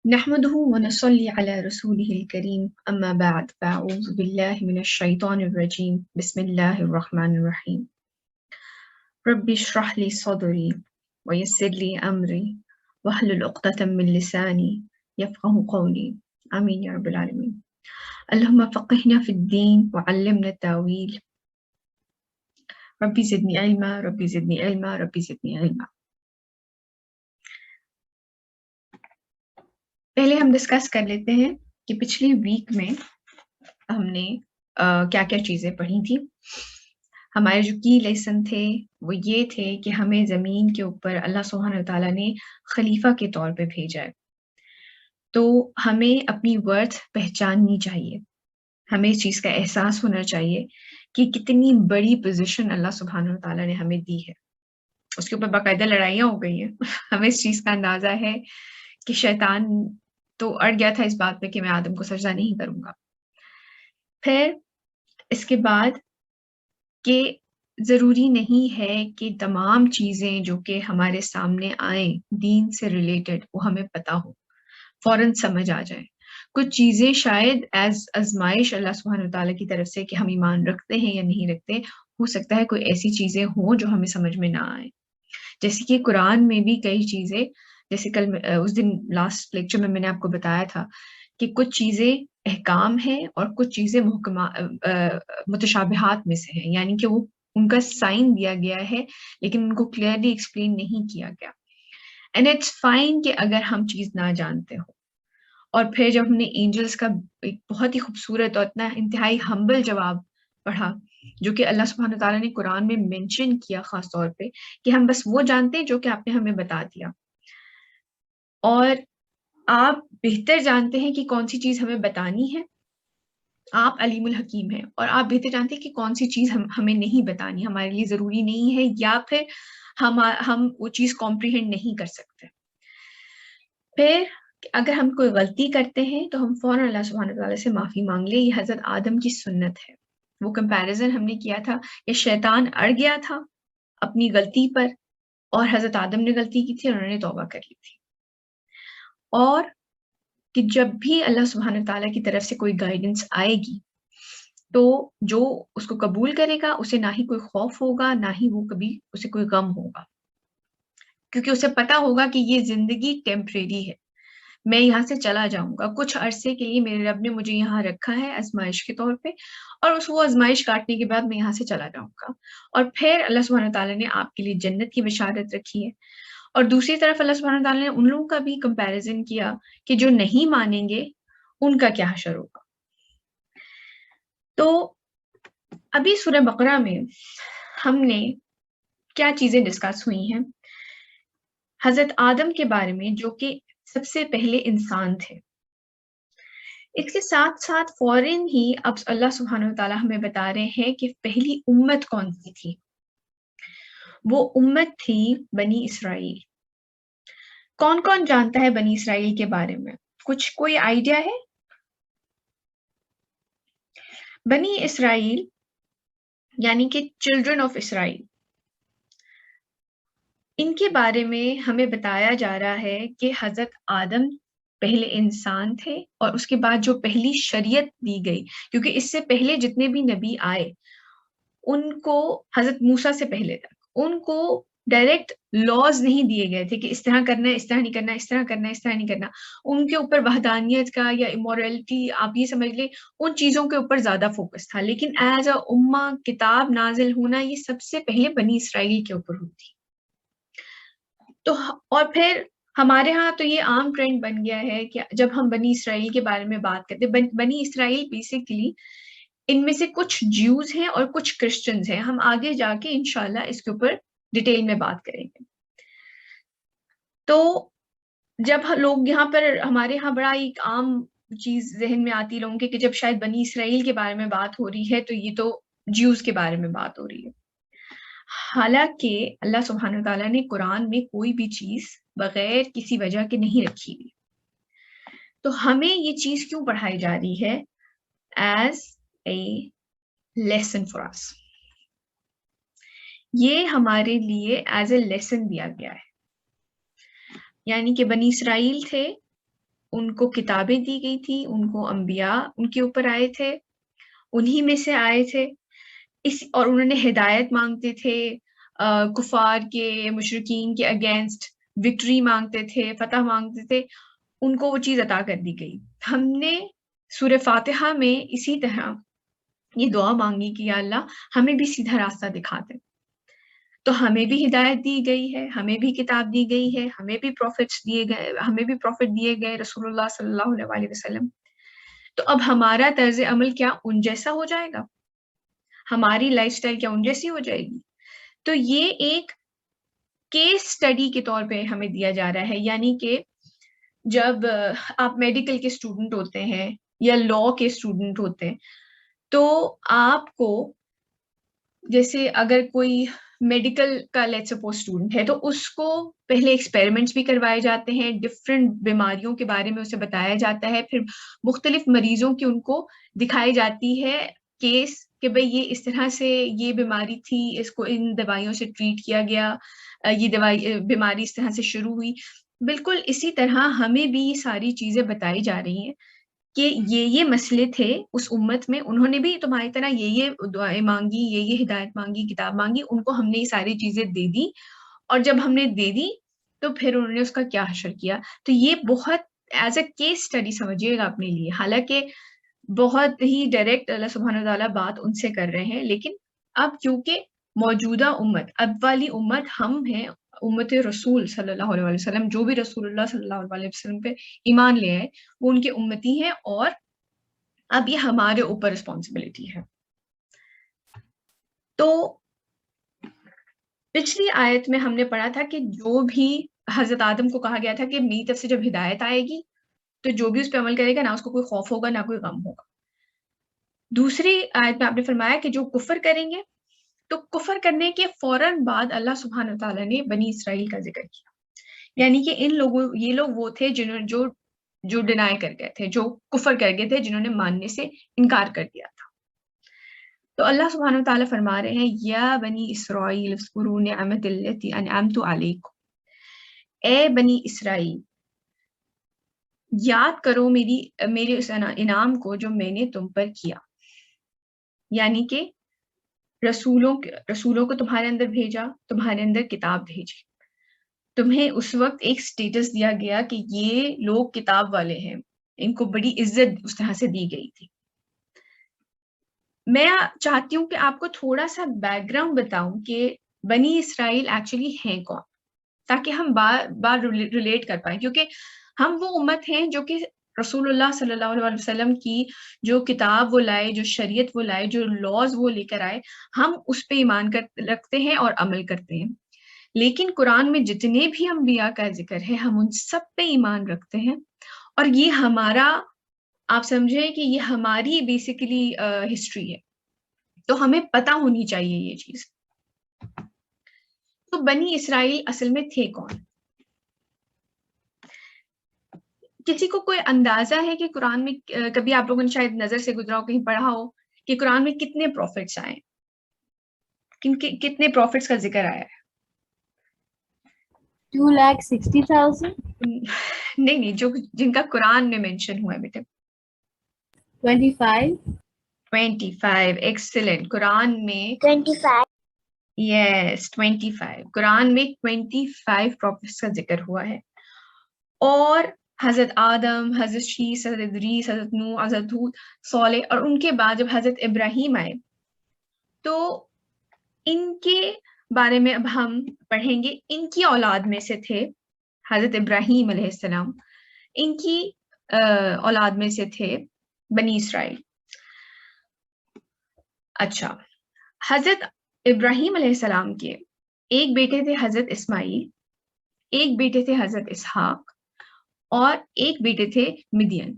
نحمده ونصلي على رسوله الكريم أما بعد فأعوذ بالله من الشيطان الرجيم بسم الله الرحمن الرحيم رب اشرح لي صدري ويسر لي أمري واحلل عقدة من لساني يفقه قولي آمين يا رب العالمين اللهم فقهنا في الدين وعلمنا التاويل ربي زدني علما ربي زدني علما ربي زدني علما. پہلے ہم ڈسکس کر لیتے ہیں کہ پچھلی ویک میں ہم نے کیا کیا چیزیں پڑھی تھی. ہمارے جو کی لیسن تھے وہ یہ تھے کہ ہمیں زمین کے اوپر اللہ سبحانہ وتعالیٰ نے خلیفہ کے طور پہ بھیجا ہے، تو ہمیں اپنی ورتھ پہچاننی چاہیے، ہمیں اس چیز کا احساس ہونا چاہیے کہ کتنی بڑی پوزیشن اللہ سبحانہ وتعالیٰ نے ہمیں دی ہے. اس کے اوپر باقاعدہ لڑائیاں ہو گئی ہیں ہمیں اس چیز کا اندازہ ہے کہ شیطان تو اڑ گیا تھا اس بات پہ کہ میں آدم کو سجدہ نہیں کروں گا. پھر اس کے بعد کہ ضروری نہیں ہے کہ تمام چیزیں جو کہ ہمارے سامنے آئیں دین سے ریلیٹڈ وہ ہمیں پتہ ہو، فوراً سمجھ آ جائیں. کچھ چیزیں شاید ایز آزمائش اللہ سبحانہ وتعالیٰ کی طرف سے کہ ہم ایمان رکھتے ہیں یا نہیں رکھتے، ہو سکتا ہے کوئی ایسی چیزیں ہوں جو ہمیں سمجھ میں نہ آئیں. جیسے کہ قرآن میں بھی کئی چیزیں، جیسے کل اس دن لاسٹ لیکچر میں نے آپ کو بتایا تھا کہ کچھ چیزیں احکام ہیں اور کچھ چیزیں متشابہات میں سے ہیں، یعنی کہ وہ ان کا سائن دیا گیا ہے لیکن ان کو کلیئرلی ایکسپلین نہیں کیا گیا. اینڈ اٹس فائن کہ اگر ہم چیز نہ جانتے ہو. اور پھر جب ہم نے اینجلز کا ایک بہت ہی خوبصورت اور اتنا انتہائی ہمبل جواب پڑھا جو کہ اللہ سبحانہ تعالیٰ نے قرآن میں مینشن کیا خاص طور پہ کہ ہم بس وہ جانتے ہیں جو کہ آپ نے ہمیں بتا دیا، اور آپ بہتر جانتے ہیں کہ کون سی چیز ہمیں بتانی ہے. آپ علیم الحکیم ہیں اور آپ بہتر جانتے ہیں کہ کون سی چیز ہمیں نہیں بتانی، ہمارے لیے ضروری نہیں ہے، یا پھر ہم وہ چیز کمپریہینڈ نہیں کر سکتے. پھر اگر ہم کوئی غلطی کرتے ہیں تو ہم فوراً اللہ سبحانہ تعالیٰ سے معافی مانگ لیں. یہ حضرت آدم کی سنت ہے. وہ کمپیریزن ہم نے کیا تھا کہ شیطان اڑ گیا تھا اپنی غلطی پر اور حضرت آدم نے غلطی کی تھی اور انہوں نے توبہ کر لی تھی. اور کہ جب بھی اللہ سبحانہ تعالیٰ کی طرف سے کوئی گائیڈنس آئے گی تو جو اس کو قبول کرے گا اسے نہ ہی کوئی خوف ہوگا نہ ہی وہ کبھی اسے کوئی غم ہوگا، کیونکہ اسے پتا ہوگا کہ یہ زندگی ٹیمپریری ہے، میں یہاں سے چلا جاؤں گا، کچھ عرصے کے لیے میرے رب نے مجھے یہاں رکھا ہے آزمائش کے طور پہ، اور وہ آزمائش کاٹنے کے بعد میں یہاں سے چلا جاؤں گا. اور پھر اللہ سبحانہ تعالیٰ نے آپ کے لیے جنت کی بشارت رکھی ہے. اور دوسری طرف اللہ سبحانہ تعالیٰ نے ان لوگوں کا بھی کمپیریزن کیا کہ جو نہیں مانیں گے ان کا کیا حشر ہوگا. تو ابھی سورہ بقرہ میں ہم نے کیا چیزیں ڈسکس ہوئی ہیں؟ حضرت آدم کے بارے میں جو کہ سب سے پہلے انسان تھے. اس کے ساتھ ساتھ فوراً ہی اب اللہ سبحانہ وتعالیٰ ہمیں بتا رہے ہیں کہ پہلی امت کون سی تھی. وہ امت تھی بنی اسرائیل. کون کون جانتا ہے بنی اسرائیل کے بارے میں؟ کوئی آئیڈیا ہے؟ بنی اسرائیل یعنی کہ چلڈرن آف اسرائیل، ان کے بارے میں ہمیں بتایا جا رہا ہے کہ حضرت آدم پہلے انسان تھے اور اس کے بعد جو پہلی شریعت دی گئی، کیونکہ اس سے پہلے جتنے بھی نبی آئے ان کو حضرت موسیٰ سے پہلے تک ان کو ڈائریکٹ لاز نہیں دیے گئے تھے کہ اس طرح کرنا ہے، اس طرح نہیں کرنا، اس طرح کرنا ہے، اس طرح نہیں کرنا. ان کے اوپر وحدانیت کا یا امورلٹی آپ یہ سمجھ لیں ان چیزوں کے اوپر زیادہ فوکس تھا. لیکن ایز اے امہ کتاب نازل ہونا یہ سب سے پہلے بنی اسرائیل کے اوپر ہوتی. تو اور پھر ہمارے ہاں تو یہ عام ٹرینڈ بن گیا ہے کہ جب ہم بنی اسرائیل کے بارے میں بات کرتے ہیں، بنی اسرائیل بیسیکلی ان میں سے کچھ جیوز ہیں اور کچھ کرسچنز ہیں. ہم آگے جا کے انشاءاللہ اس کے اوپر ڈیٹیل میں بات کریں گے. تو جب لوگ یہاں پر ہمارے ہاں بڑا ایک عام چیز ذہن میں آتی لوگوں کے کہ جب شاید بنی اسرائیل کے بارے میں بات ہو رہی ہے تو یہ تو جیوز کے بارے میں بات ہو رہی ہے. حالانکہ اللہ سبحانہ تعالیٰ نے قرآن میں کوئی بھی چیز بغیر کسی وجہ کے نہیں رکھی ہوئی. تو ہمیں یہ چیز کیوں پڑھائی جا رہی ہے؟ ایز اے لیسن فار اس. یہ ہمارے لیے ایز اے لیسن دیا گیا ہے. یعنی کہ بنی اسرائیل تھے، ان کو کتابیں دی گئی تھی، ان کو انبیاء ان کے اوپر آئے تھے، انہی میں سے آئے تھے، اور انہوں نے ہدایت مانگتے تھے، کفار کے مشرکین کے اگینسٹ وکٹری مانگتے تھے، فتح مانگتے تھے، ان کو وہ چیز عطا کر دی گئی. ہم نے سورہ فاتحہ میں اسی طرح یہ دعا مانگی کہ یا اللہ ہمیں بھی سیدھا راستہ دکھا دے. تو ہمیں بھی ہدایت دی گئی ہے، ہمیں بھی کتاب دی گئی ہے، ہمیں بھی پروفٹ دیے گئے رسول اللہ صلی اللہ علیہ وسلم. تو اب ہمارا طرز عمل کیا ان جیسا ہو جائے گا؟ ہماری لائف سٹائل کیا ان جیسی ہو جائے گی؟ تو یہ ایک کیس اسٹڈی کے طور پہ ہمیں دیا جا رہا ہے. یعنی کہ جب آپ میڈیکل کے اسٹوڈنٹ ہوتے ہیں یا لا کے اسٹوڈنٹ ہوتے ہیں، تو آپ کو جیسے اگر کوئی میڈیکل کا لیٹ سپوز اسٹوڈنٹ ہے تو اس کو پہلے ایکسپیریمنٹس بھی کروائے جاتے ہیں، ڈفرینٹ بیماریوں کے بارے میں اسے بتایا جاتا ہے، پھر مختلف مریضوں کی ان کو دکھائی جاتی ہے کیس کہ بھئی یہ اس طرح سے یہ بیماری تھی، اس کو ان دوائیوں سے ٹریٹ کیا گیا، یہ بیماری اس طرح سے شروع ہوئی. بالکل اسی طرح ہمیں بھی یہ ساری چیزیں بتائی جا رہی ہیں کہ یہ مسئلے تھے اس امت میں، انہوں نے بھی تمہاری طرح یہ دعائیں مانگی، یہ ہدایت مانگی، کتاب مانگی، ان کو ہم نے یہ ساری چیزیں دے دی، اور جب ہم نے دے دی تو پھر انہوں نے اس کا کیا حشر کیا. تو یہ بہت ایز اے کیس اسٹڈی سمجھیے گا اپنے لیے، حالانکہ بہت ہی ڈائریکٹ اللہ سبحانہ وتعالیٰ بات ان سے کر رہے ہیں، لیکن اب کیونکہ موجودہ امت، اب والی امت ہم ہیں، امت رسول صلی اللہ علیہ وسلم، جو بھی رسول اللہ صلی اللہ علیہ وسلم پہ ایمان لے آئے وہ ان کے امتی ہیں، اور اب یہ ہمارے اوپر رسپانسبلٹی ہے. تو پچھلی آیت میں ہم نے پڑھا تھا کہ جو بھی حضرت آدم کو کہا گیا تھا کہ میری طرف سے جب ہدایت آئے گی تو جو بھی اس پہ عمل کرے گا نہ اس کو کوئی خوف ہوگا نہ کوئی غم ہوگا. دوسری آیت میں آپ نے فرمایا کہ جو کفر کریں گے، تو کفر کرنے کے فوراً بعد اللہ سبحانہ تعالیٰ نے بنی اسرائیل کا ذکر کیا. یعنی کہ یہ لوگ وہ تھے جو ڈینائی کر گئے تھے، جو کفر کر گئے تھے، جنہوں نے ماننے سے انکار کر دیا تھا. تو اللہ سبحانہ وتعالیٰ فرما رہے ہیں یا بنی اسرائیل اذکروا نعمت التی انعمت علیکم، اے بنی اسرائیل یاد کرو میرے اس انعام کو جو میں نے تم پر کیا. یعنی کہ رسولوں کو تمہارے اندر بھیجا، تمہارے اندر کتاب بھیجی، تمہیں اس وقت ایک سٹیٹس دیا گیا کہ یہ لوگ کتاب والے ہیں، ان کو بڑی عزت اس طرح سے دی گئی تھی. میں چاہتی ہوں کہ آپ کو تھوڑا سا بیک گراؤنڈ بتاؤں کہ بنی اسرائیل ایکچولی ہیں کون، تاکہ ہم بار ریلیٹ کر پائیں، کیونکہ ہم وہ امت ہیں جو کہ رسول اللہ صلی اللہ علیہ وسلم کی جو کتاب وہ لائے، جو شریعت وہ لائے، جو لاز وہ لے کر آئے، ہم اس پہ ایمان رکھتے ہیں اور عمل کرتے ہیں. لیکن قرآن میں جتنے بھی انبیاء کا ذکر ہے ہم ان سب پہ ایمان رکھتے ہیں، اور یہ ہمارا، آپ سمجھیں کہ یہ ہماری بیسیکلی ہسٹری ہے، تو ہمیں پتہ ہونی چاہیے یہ چیز. تو بنی اسرائیل اصل میں تھے کون؟ کسی کو کوئی اندازہ ہے کہ قرآن میں کبھی آپ لوگوں نے شاید نظر سے گزرا ہو، کہیں پڑھا ہو کہ قرآن میں کتنے پروفٹس آئے، کتنے پروفٹس کا ذکر آیا ہے؟ 2,60,000. نہیں، جن کا قرآن میں مینشن ہوا ہے بیٹے. 25. ایکسلنٹ. قرآن میں 25. یس 25 قرآن میں 25 پروفٹس کا ذکر ہوا ہے. اور حضرت آدم، حضرت شیس، حضرت ادریس، حضرت نوح، حضرت ہود، صالح، اور ان کے بعد جب حضرت ابراہیم آئے تو ان کے بارے میں اب ہم پڑھیں گے. ان کی اولاد میں سے تھے حضرت ابراہیم علیہ السلام، ان کی اولاد میں سے تھے بنی اسرائیل. اچھا، حضرت ابراہیم علیہ السلام کے ایک بیٹے تھے حضرت اسماعیل، ایک بیٹے تھے حضرت اسحاق، اور ایک بیٹے تھے مدین.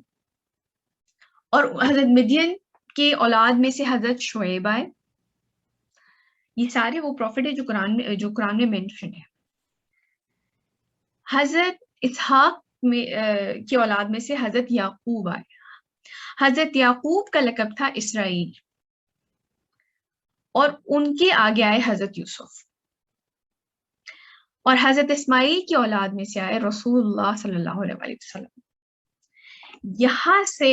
اور حضرت مدین کے اولاد میں سے حضرت شعیب آئے. یہ سارے وہ پروفٹ ہیں جو قرآن میں مینشن ہے. حضرت اسحاق کی اولاد میں سے حضرت یعقوب آئے. حضرت یعقوب کا لقب تھا اسرائیل، اور ان کے آگے آئے حضرت یوسف. اور حضرت اسماعیل کی اولاد میں سے آئے رسول اللہ صلی اللہ علیہ وسلم. یہاں سے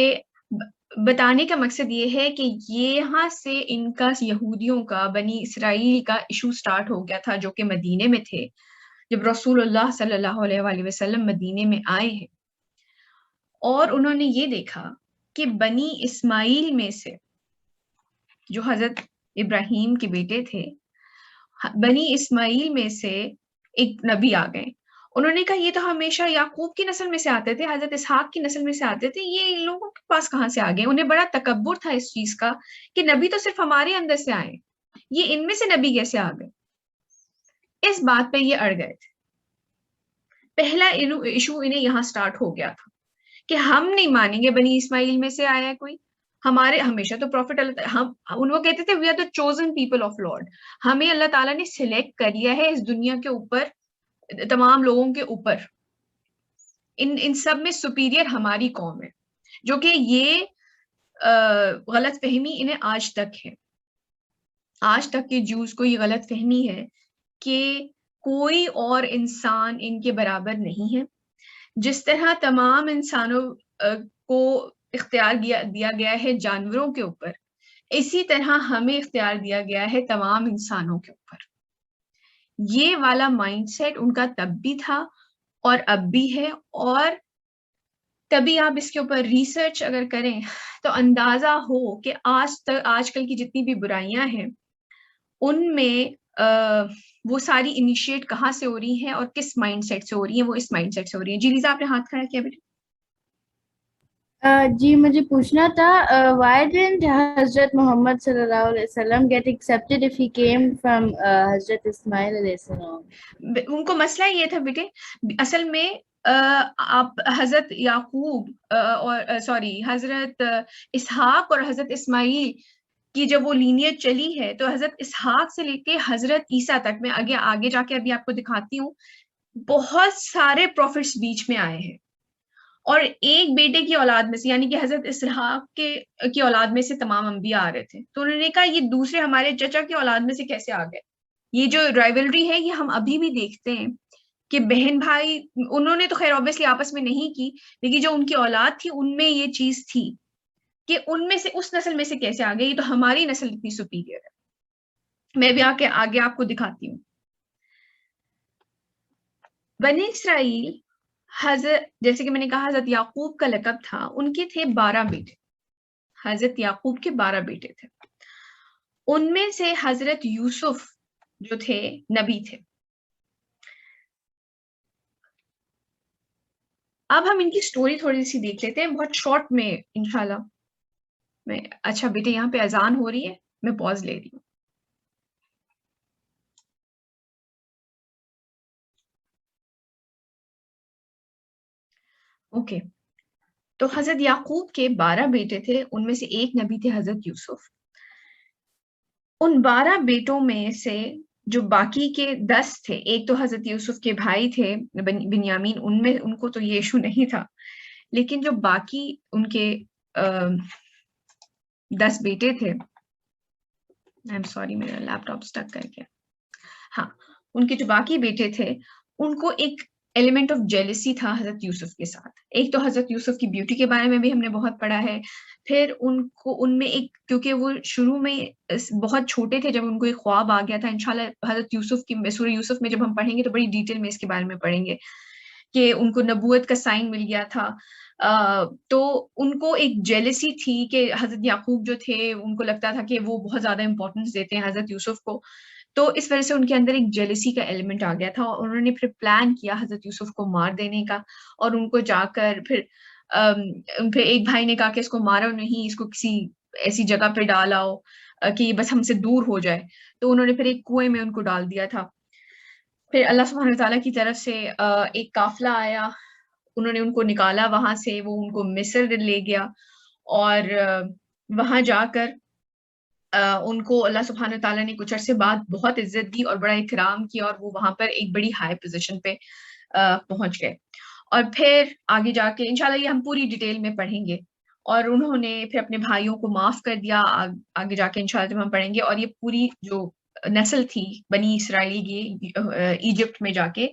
بتانے کا مقصد یہ ہے کہ یہاں سے ان کا یہودیوں کا بنی اسرائیل کا ایشو سٹارٹ ہو گیا تھا، جو کہ مدینے میں تھے جب رسول اللہ صلی اللہ علیہ وآلہ وسلم مدینے میں آئے ہیں، اور انہوں نے یہ دیکھا کہ بنی اسماعیل میں سے جو حضرت ابراہیم کے بیٹے تھے، بنی اسماعیل میں سے ایک نبی آ گئے. انہوں نے کہا یہ تو ہمیشہ یعقوب کی نسل میں سے آتے تھے، حضرت اسحاق کی نسل میں سے آتے تھے، یہ ان لوگوں کے پاس کہاں سے آ گئے؟ انہیں بڑا تکبر تھا اس چیز کا کہ نبی تو صرف ہمارے اندر سے آئے، یہ ان میں سے نبی کیسے آ گئے؟ اس بات پہ یہ اڑ گئے تھے. پہلا ایشو انہیں یہاں سٹارٹ ہو گیا تھا کہ ہم نہیں مانیں گے بنی اسماعیل میں سے آیا ہے کوئی، ہمارے ہمیشہ تو پروفٹ ہم ان کو کہتے تھے we are the chosen people of lord, ہمیں اللہ تعالیٰ نے سلیکٹ کر لیا ہے اس دنیا کے اوپر، تمام لوگوں کے اوپر، ان سب میں سپیریئر ہماری قوم ہے. جو کہ یہ غلط فہمی انہیں آج تک ہے، آج تک کے جوز کو یہ غلط فہمی ہے کہ کوئی اور انسان ان کے برابر نہیں ہے. جس طرح تمام انسانوں کو اختیار دیا گیا ہے جانوروں کے اوپر، اسی طرح ہمیں اختیار دیا گیا ہے تمام انسانوں کے اوپر. یہ والا مائنڈ سیٹ ان کا تب بھی تھا اور اب بھی ہے، اور تبھی آپ اس کے اوپر ریسرچ اگر کریں تو اندازہ ہو کہ آج کل کی جتنی بھی برائیاں ہیں ان میں وہ ساری انیشیٹ کہاں سے ہو رہی ہیں اور کس مائنڈ سیٹ سے ہو رہی ہیں؟ وہ اس مائنڈ سیٹ سے ہو رہی ہیں. جی لیزا، آپ نے ہاتھ کھڑا کیا بیٹے؟ جی مجھے پوچھنا تھا why didn't حضرت محمد صلی اللہ علیہ وسلم get accepted if he came from حضرت اسماعیل علیہ السلام؟ ان کو مسئلہ یہ تھا بیٹے، اصل میں آپ حضرت یعقوب اور سوری حضرت اسحاق اور حضرت اسماعیل کی جب وہ لینیت چلی ہے تو حضرت اسحاق سے لے کے حضرت عیسیٰ تک، میں آگے جا کے ابھی آپ کو دکھاتی ہوں، بہت سارے پروفٹس بیچ میں آئے ہیں، اور ایک بیٹے کی اولاد میں سے یعنی کہ حضرت اسحاق کی اولاد میں سے تمام انبیاء آ رہے تھے. تو انہوں نے کہا یہ دوسرے ہمارے چچا کی اولاد میں سے کیسے آ گئے؟ یہ جو رائولری ہے یہ ہم ابھی بھی دیکھتے ہیں کہ بہن بھائی، انہوں نے تو خیر اوبیسلی آپس میں نہیں کی، لیکن جو ان کی اولاد تھی ان میں یہ چیز تھی کہ ان میں سے اس نسل میں سے کیسے آ گئے، یہ تو ہماری نسل اتنی سپیریئر ہے. میں بھی آگے آپ کو دکھاتی ہوں. بنی اسرائیل حضرت، جیسے کہ میں نے کہا حضرت یعقوب کا لقب تھا، ان کے تھے 12 بیٹے، حضرت یعقوب کے 12 بیٹے تھے. ان میں سے حضرت یوسف جو تھے نبی تھے. اب ہم ان کی سٹوری تھوڑی سی دیکھ لیتے ہیں بہت شارٹ میں انشاءاللہ. اچھا بیٹے یہاں پہ اذان ہو رہی ہے، میں پاز لے رہی ہوں. اوکے، تو حضرت یعقوب کے 12 بیٹے تھے، ان میں سے ایک نبی تھے حضرت یوسف. ان 12 بیٹوں میں سے جو باقی کے 10 تھے، ایک تو حضرت یوسف کے بھائی تھے بنیامین، ان کو تو یہ ایشو نہیں تھا، لیکن جو باقی ان کے 10 بیٹے تھے، آئی ایم سوری میرا لیپ ٹاپ اسٹک کر گیا. ہاں، ان کے جو باقی بیٹے تھے ان کو ایک ایلیمنٹ آف جیلسی تھا حضرت یوسف کے ساتھ. ایک تو حضرت یوسف کی بیوٹی کے بارے میں بھی ہم نے بہت پڑھا ہے، پھر ان میں ایک، کیونکہ وہ شروع میں بہت چھوٹے تھے جب ان کو ایک خواب آ گیا تھا. انشاءاللہ حضرت یوسف کی سورہ یوسف میں جب ہم پڑھیں گے تو بڑی ڈیٹیل میں اس کے بارے میں پڑھیں گے کہ ان کو نبوت کا سائن مل گیا تھا. تو ان کو ایک جیلسی تھی کہ حضرت یعقوب جو تھے ان کو لگتا تھا کہ وہ بہت زیادہ امپورٹنس دیتے ہیں حضرت یوسف کو، تو اس وجہ سے ان کے اندر ایک جیلسی کا ایلیمنٹ آ گیا تھا، اور انہوں نے پھر پلان کیا حضرت یوسف کو مار دینے کا. اور ان کو جا کر پھر ایک بھائی نے کہا کہ اس کو مارو نہیں، اس کو کسی ایسی جگہ پہ ڈالاؤ کہ بس ہم سے دور ہو جائے. تو انہوں نے پھر ایک کنویں میں ان کو ڈال دیا تھا. پھر اللہ سبحانہ تعالیٰ کی طرف سے ایک قافلہ آیا، انہوں نے ان کو نکالا وہاں سے، وہ ان کو مصر لے گیا، اور وہاں جا کر ان کو اللہ سبحانہ تعالیٰ نے کچھ عرصے بعد بہت عزت دی اور بڑا اکرام کیا، اور وہ وہاں پر ایک بڑی ہائی پوزیشن پہ پہنچ گئے. اور پھر آگے جا کے انشاءاللہ یہ ہم پوری ڈیٹیل میں پڑھیں گے، اور انہوں نے پھر اپنے بھائیوں کو معاف کر دیا. آگے جا کے انشاءاللہ جب ہم پڑھیں گے، اور یہ پوری جو نسل تھی بنی اسرائیل کی ایجپٹ میں جا کے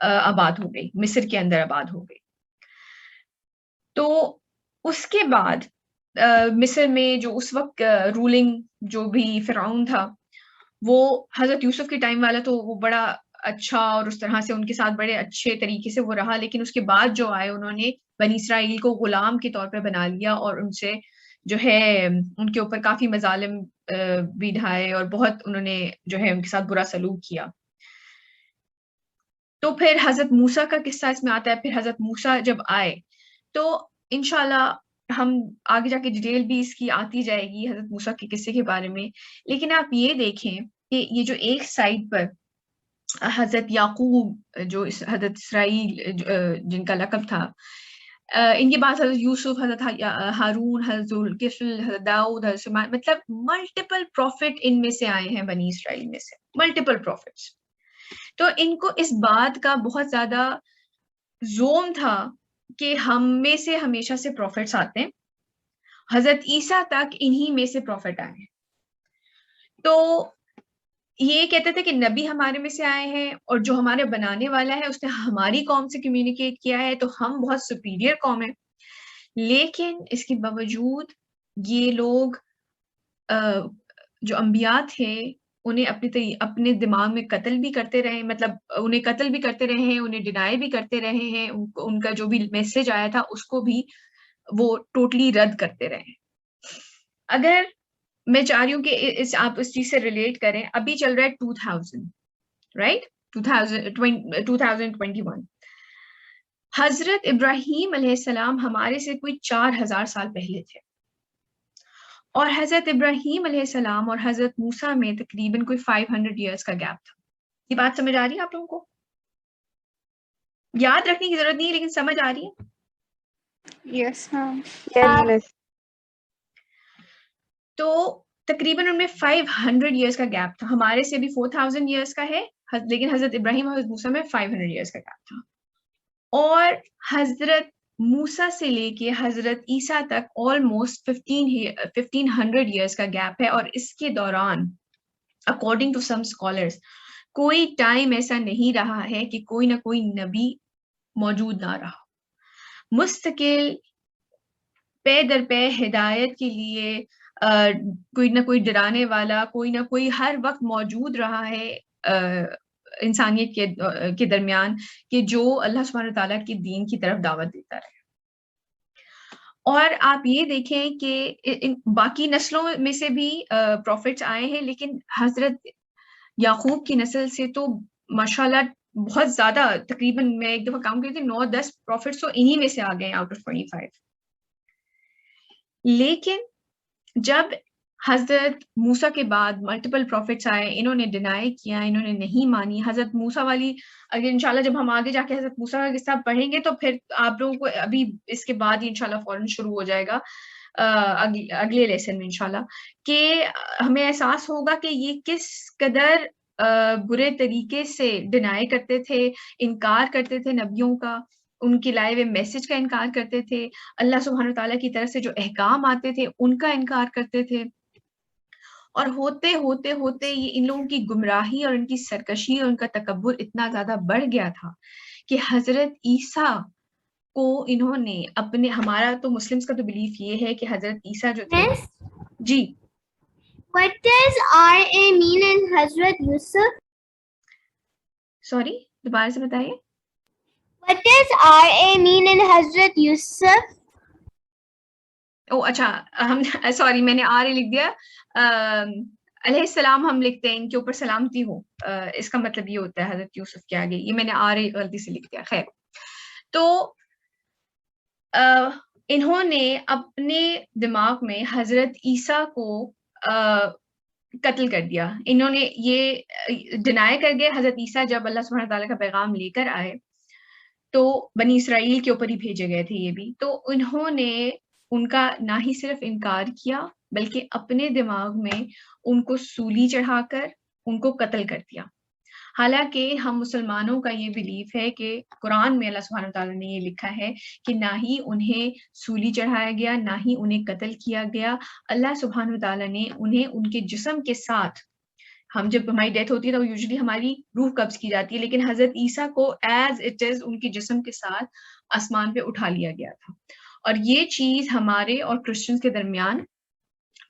آباد ہو گئی، مصر کے اندر آباد ہو گئی. تو اس کے بعد مصر میں جو اس وقت رولنگ جو بھی فرعون تھا وہ حضرت یوسف کے ٹائم والا، تو وہ بڑا اچھا اور اس طرح سے ان کے ساتھ بڑے اچھے طریقے سے وہ رہا، لیکن اس کے بعد جو آئے انہوں نے بنی اسرائیل کو غلام کے طور پہ بنا لیا اور ان سے جو ہے ان کے اوپر کافی مظالم بھی ڈھائے اور بہت انہوں نے جو ہے ان کے ساتھ برا سلوک کیا. تو پھر حضرت موسیٰ کا قصہ اس میں آتا ہے. پھر حضرت موسیٰ جب آئے تو انشاءاللہ ہم آگے جا کے ڈیٹیل بھی اس کی آتی جائے گی حضرت موسیٰ کے قصے کے بارے میں. لیکن آپ یہ دیکھیں کہ یہ جو ایک سائڈ پر حضرت یعقوب جو حضرت اسرائیل جن کا لقب تھا، ان کے بعد حضرت یوسف، حضرت ہارون، حضرت ذوالکفل، حضرت داؤد، حضرت سلیمان، مطلب ملٹیپل پروفٹ ان میں سے آئے ہیں بنی اسرائیل میں سے، ملٹیپل پروفٹس. تو ان کو اس بات کا بہت زیادہ زوم تھا کہ ہم میں سے ہمیشہ سے پروفٹس آتے ہیں، حضرت عیسیٰ تک انہی میں سے پروفٹ آئے ہیں. تو یہ کہتے تھے کہ نبی ہمارے میں سے آئے ہیں اور جو ہمارے بنانے والا ہے اس نے ہماری قوم سے کمیونیکیٹ کیا ہے، تو ہم بہت سپیریئر قوم ہیں. لیکن اس کے باوجود یہ لوگ جو انبیاء تھے انہیں اپنے دماغ میں قتل بھی کرتے رہے، مطلب انہیں قتل بھی کرتے رہے ہیں، انہیں ڈینائی بھی کرتے رہے ہیں، ان کا جو بھی میسج آیا تھا اس کو بھی وہ ٹوٹلی رد کرتے رہے. اگر میں چاہ رہی ہوں کہ آپ اس چیز سے ریلیٹ کریں، ابھی چل رہا ہے 2000 رائٹ، 2021. حضرت ابراہیم علیہ السلام ہمارے سے کوئی 4000 سال پہلے تھے، اور حضرت ابراہیم علیہ السلام اور حضرت موسیٰ میں تقریباً کوئی 500 ایئرس کا گیپ تھا. یہ بات سمجھ آ رہی ہے آپ لوگوں کو؟ یاد رکھنے کی ضرورت نہیں ہے لیکن سمجھ آ رہی ہے؟ یس ہاں. تو تقریباً ان میں 500 ایئرس کا گیپ تھا. ہمارے سے بھی 4000 ایئرس کا ہے، لیکن حضرت ابراہیم اور حضرت موسیٰ میں 500 ایئرس کا گیپ تھا. اور حضرت موسیٰ سے لے کے حضرت عیسیٰ تک آلموسٹ 1500 ایئرس کا گیپ ہے. اور اس کے دوران اکارڈنگ ٹو سم اسکالرس کوئی ٹائم ایسا نہیں رہا ہے کہ کوئی نہ کوئی نبی موجود نہ رہا. مستقل پے در پے ہدایت کے لیے کوئی نہ کوئی ڈرانے والا، کوئی نہ کوئی ہر وقت موجود رہا ہے انسانیت کے درمیان، کہ جو اللہ سبحانہ تعالیٰ کے دین کی طرف دعوت دیتا رہے. اور آپ یہ دیکھیں کہ باقی نسلوں میں سے بھی پروفٹس آئے ہیں، لیکن حضرت یعقوب کی نسل سے تو ماشاءاللہ بہت زیادہ، تقریباً میں ایک دفعہ کام کی تھی 9-10 پروفٹس تو انہی میں سے آ گئے آؤٹ آف 25. لیکن جب حضرت موسیٰ کے بعد ملٹیپل پروفٹس آئے، انہوں نے ڈینائی کیا، انہوں نے نہیں مانی. حضرت موسیٰ والی اگر انشاءاللہ جب ہم آگے جا کے حضرت موسیٰ کا قصہ پڑھیں گے تو پھر آپ لوگوں کو ابھی اس کے بعد ہی انشاءاللہ فوراً شروع ہو جائے گا اگلے لیسن میں انشاءاللہ، کہ ہمیں احساس ہوگا کہ یہ کس قدر برے طریقے سے ڈینائی کرتے تھے، انکار کرتے تھے نبیوں کا، ان کے لائے ہوئے میسج کا انکار کرتے تھے، اللہ سبحانہ تعالیٰ کی طرف سے جو احکام آتے تھے ان کا انکار کرتے تھے. اور ہوتے ہوتے ہوتے یہ ان لوگوں کی گمراہی اور ان کی سرکشی اور ان کا تکبر اتنا زیادہ بڑھ گیا تھا کہ حضرت عیسیٰ کو انہوں نے اپنے، ہمارا تو مسلمس کا تو بلیف یہ ہے کہ حضرت عیسیٰ جو تھے. جی What does RA mean in Hazrat Yusuf? Sorry دوبارہ سے بتائیے. What does RA mean in Hazrat Yusuf? او اچھا، ہم سوری میں نے آر لکھ دیا، علیہ السلام ہم لکھتے ہیں ان کے اوپر سلامتی ہو، اس کا مطلب یہ ہوتا ہے حضرت یوسف کے آگے، یہ میں نے آر غلطی سے لکھ دیا. خیر، تو انہوں نے اپنے دماغ میں حضرت عیسیٰ کو قتل کر دیا. انہوں نے یہ ڈینائی کر گئے حضرت عیسیٰ جب اللہ سبحانہ تعالیٰ کا پیغام لے کر آئے تو بنی اسرائیل کے اوپر ہی بھیجے گئے تھے یہ بھی. تو انہوں نے ان کا نہ ہی صرف انکار کیا بلکہ اپنے دماغ میں ان کو سولی چڑھا کر ان کو قتل کر دیا. حالانکہ ہم مسلمانوں کا یہ بلیف ہے کہ قرآن میں اللہ سبحانہ تعالیٰ نے یہ لکھا ہے کہ نہ ہی انہیں سولی چڑھایا گیا، نہ ہی انہیں قتل کیا گیا. اللہ سبحانہ تعالیٰ نے انہیں ان کے جسم کے ساتھ، ہم جب ہماری ڈیتھ ہوتی ہے تو یوزلی ہماری روح قبض کی جاتی ہے، لیکن حضرت عیسیٰ کو ایز اٹ از ان کے جسم کے ساتھ آسمان پہ اٹھا لیا گیا تھا. اور یہ چیز ہمارے اور کرسچنز کے درمیان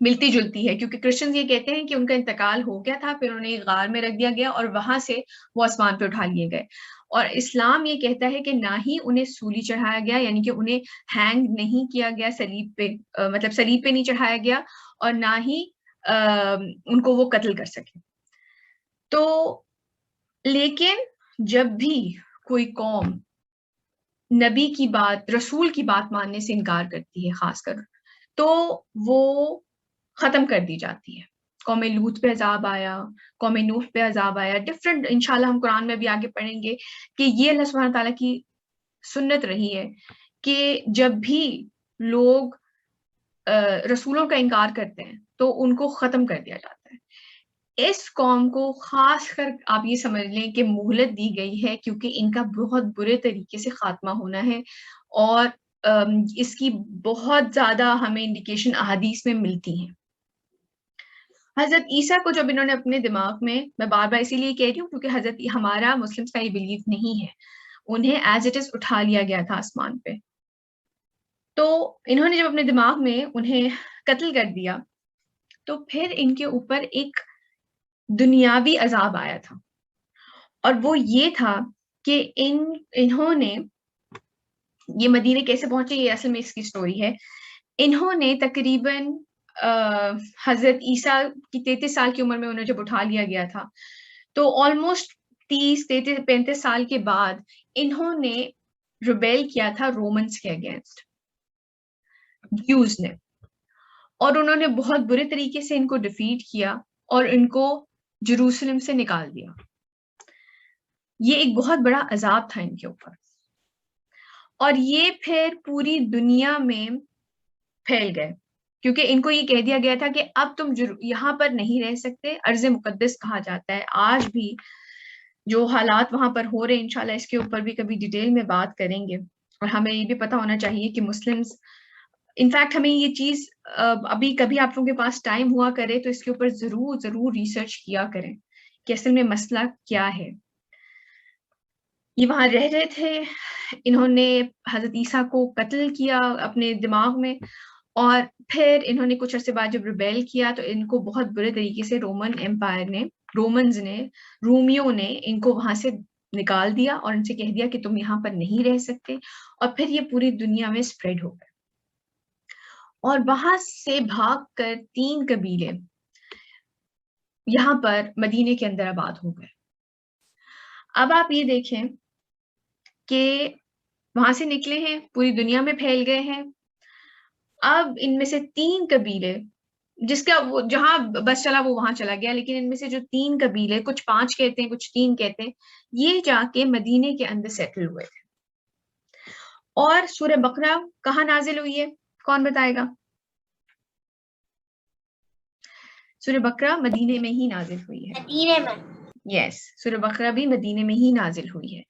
ملتی جلتی ہے، کیونکہ کرسچنز یہ کہتے ہیں کہ ان کا انتقال ہو گیا تھا، پھر انہیں غار میں رکھ دیا گیا اور وہاں سے وہ آسمان پہ اٹھا لیے گئے، اور اسلام یہ کہتا ہے کہ نہ ہی انہیں سولی چڑھایا گیا، یعنی کہ انہیں ہینگ نہیں کیا گیا سلیب پہ، مطلب سلیب پہ نہیں چڑھایا گیا، اور نہ ہی ان کو وہ قتل کر سکے. تو لیکن جب بھی کوئی قوم نبی کی بات، رسول کی بات ماننے سے انکار کرتی ہے خاص کر، تو وہ ختم کر دی جاتی ہے. قوم لوط پہ عذاب آیا، قوم نوح پہ عذاب آیا، ڈفرینٹ، انشاءاللہ ہم قرآن میں بھی آگے پڑھیں گے کہ یہ اللہ سبحانہ تعالیٰ کی سنت رہی ہے کہ جب بھی لوگ رسولوں کا انکار کرتے ہیں تو ان کو ختم کر دیا جاتا ہے. اس قوم کو خاص کر آپ یہ سمجھ لیں کہ مہلت دی گئی ہے، کیونکہ ان کا بہت برے طریقے سے خاتمہ ہونا ہے، اور اس کی بہت زیادہ ہمیں انڈیکیشن احادیث میں ملتی ہیں. حضرت عیسیٰ کو جب انہوں نے اپنے دماغ میں بار بار اسی لیے کہہ رہی ہوں کیونکہ حضرت ہمارا مسلمس کا یہ بلیف نہیں ہے، انہیں ایز اٹ از اٹھا لیا گیا تھا آسمان پہ. تو انہوں نے جب اپنے دماغ میں انہیں قتل کر دیا تو پھر ان کے اوپر ایک دنیاوی عذاب آیا تھا، اور وہ یہ تھا کہ انہوں نے یہ مدینے کیسے پہنچے، یہ اصل میں اس کی سٹوری ہے. انہوں نے تقریباً حضرت عیسیٰ کی 33 سال کی عمر میں انہیں جب اٹھا لیا گیا تھا تو آلموسٹ 30 33 35 سال کے بعد انہوں نے ریبیل کیا تھا رومنز کے اگینسٹ، جیوز نے، اور انہوں نے بہت برے طریقے سے ان کو ڈیفیٹ کیا اور ان کو جروسلم سے نکال دیا. یہ ایک بہت بڑا عذاب تھا ان کے اوپر، اور یہ پھر پوری دنیا میں پھیل گئے، کیونکہ ان کو یہ کہہ دیا گیا تھا کہ اب تم یہاں پر نہیں رہ سکتے. ارض مقدس کہا جاتا ہے آج بھی، جو حالات وہاں پر ہو رہے ہیں انشاءاللہ اس کے اوپر بھی کبھی ڈیٹیل میں بات کریں گے. اور ہمیں یہ بھی پتا ہونا چاہیے کہ مسلمز، انفیکٹ ہمیں یہ چیز ابھی کبھی آپ لوگوں کے پاس ٹائم ہوا کرے تو اس کے اوپر ضرور ریسرچ کیا کریں کہ اصل میں مسئلہ کیا ہے. یہ وہاں رہ رہے تھے، انہوں نے حضرت عیسیٰ کو قتل کیا اپنے دماغ میں، اور پھر انہوں نے کچھ عرصے بعد جب ریبیل کیا تو ان کو بہت برے طریقے سے رومن امپائر نے، رومنز نے، رومیوں نے ان کو وہاں سے نکال دیا اور ان سے کہہ دیا کہ تم یہاں پر نہیں رہ سکتے، اور پھر یہ پوری دنیا میں اسپریڈ ہو گئے. اور وہاں سے بھاگ کر 3 قبیلے یہاں پر مدینے کے اندر آباد ہو گئے. اب آپ یہ دیکھیں کہ وہاں سے نکلے ہیں، پوری دنیا میں پھیل گئے ہیں. اب ان میں سے 3 قبیلے، جس کا وہ جہاں بس چلا وہ وہاں چلا گیا، لیکن ان میں سے جو 3 قبیلے، کچھ 5 کہتے ہیں کچھ 3 کہتے ہیں، یہ جا کے مدینے کے اندر سیٹل ہوئے تھے. اور سورہ بقرہ کہاں نازل ہوئی ہے، کون بتائے گا؟ سورہ بقرہ مدینے میں ہی نازل ہوئی ہے. مدینے میں، یس، سورہ بقرہ بھی مدینے میں ہی نازل ہوئی ہے،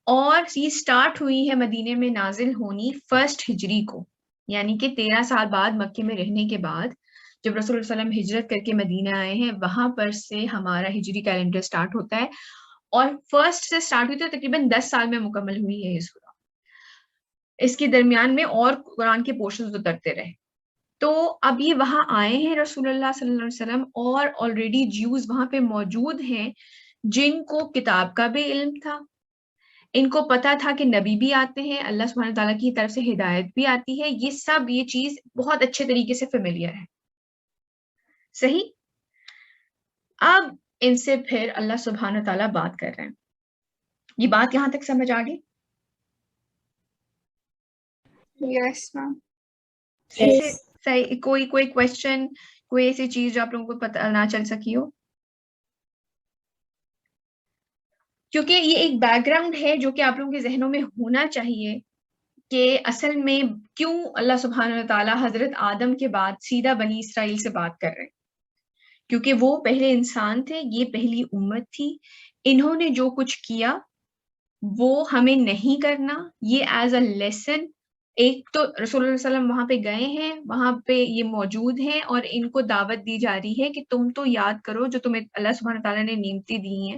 اور یہ سٹارٹ ہوئی ہے مدینے میں نازل ہونی 1 ہجری کو، یعنی کہ 13 سال بعد مکے میں رہنے کے بعد جب رسول اللہ صلی اللہ علیہ وسلم ہجرت کر کے مدینہ آئے ہیں، وہاں پر سے ہمارا ہجری کیلنڈر سٹارٹ ہوتا ہے، اور 1 سے سٹارٹ ہوئی تو تقریباً 10 سال میں مکمل ہوئی ہے یہ سورہ. اس کے درمیان میں اور قرآن کے پورشنز اترتے رہے. تو اب یہ وہاں آئے ہیں رسول اللہ صلی اللہ علیہ وسلم، اور آلریڈی جیوز وہاں پہ موجود ہیں جن کو کتاب کا بھی علم تھا، ان کو پتا تھا کہ نبی بھی آتے ہیں، اللہ سبحانہ تعالیٰ کی طرف سے ہدایت بھی آتی ہے، یہ سب یہ چیز بہت اچھے طریقے سے فیملیئر ہے. صحیح. اب ان سے پھر اللہ سبحانہ تعالیٰ بات کر رہے ہیں. یہ بات یہاں تک سمجھ آ گئی؟ Yes, ma'am. صحیح. کوئی کویسچن، کوئی ایسی چیز جو آپ لوگوں کو پتہ نہ چل سکی ہو؟ کیونکہ یہ ایک بیک گراؤنڈ ہے جو کہ آپ لوگوں کے ذہنوں میں ہونا چاہیے کہ اصل میں کیوں اللہ سبحانہ تعالیٰ حضرت آدم کے بعد سیدھا بنی اسرائیل سے بات کر رہے ہیں. کیونکہ وہ پہلے انسان تھے، یہ پہلی امت تھی، انہوں نے جو کچھ کیا وہ ہمیں نہیں کرنا. یہ ایز اے لیسن، ایک تو رسول اللہ صلی اللہ علیہ وسلم وہاں پہ گئے ہیں، وہاں پہ یہ موجود ہیں، اور ان کو دعوت دی جا رہی ہے کہ تم تو یاد کرو جو تمہیں اللہ سبحانہ تعالیٰ نے نعمتیں دی ہیں.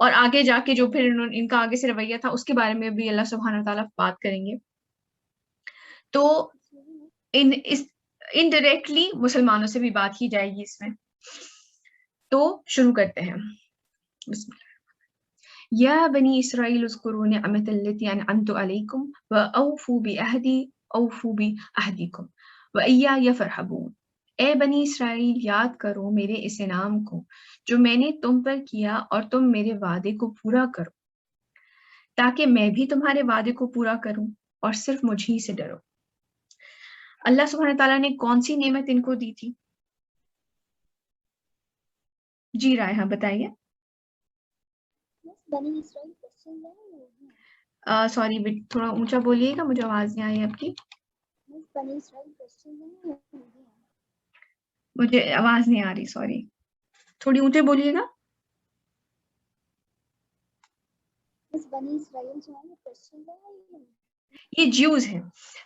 اور آگے جا کے جو پھر ان کا آگے سے رویہ تھا اس کے بارے میں بھی اللہ سبحانہ تعالیٰ بات کریں گے. تو انڈائریکٹلی مسلمانوں سے بھی بات کی جائے گی اس میں. تو شروع کرتے ہیں. بسم اللہ. یا بنی اسرائیل اذکروا نعمت التی انعمت علیکم واوفوا بعہدی اوفوا بعہدکم وایای فارہبون. اے بنی اسرائیل یاد کرو میرے اس انعام کو جو میں نے تم پر کیا اور تم میرے وعدے کو پورا کرو تاکہ میں بھی تمہارے وعدے کو پورا کروں اور صرف مجھ ہی سے ڈرو. اللہ سبحانہ تعالیٰ نے کون سی نعمت ان کو دی تھی؟ جی رائحہ بتائیے. سوری تھوڑا اونچا بولیے گا, مجھے آواز نہیں آئی آپ کی. مجھے آواز نہیں آ رہی, سوری, تھوڑی اونچے بولیے گا. یہ جیوز ہیں.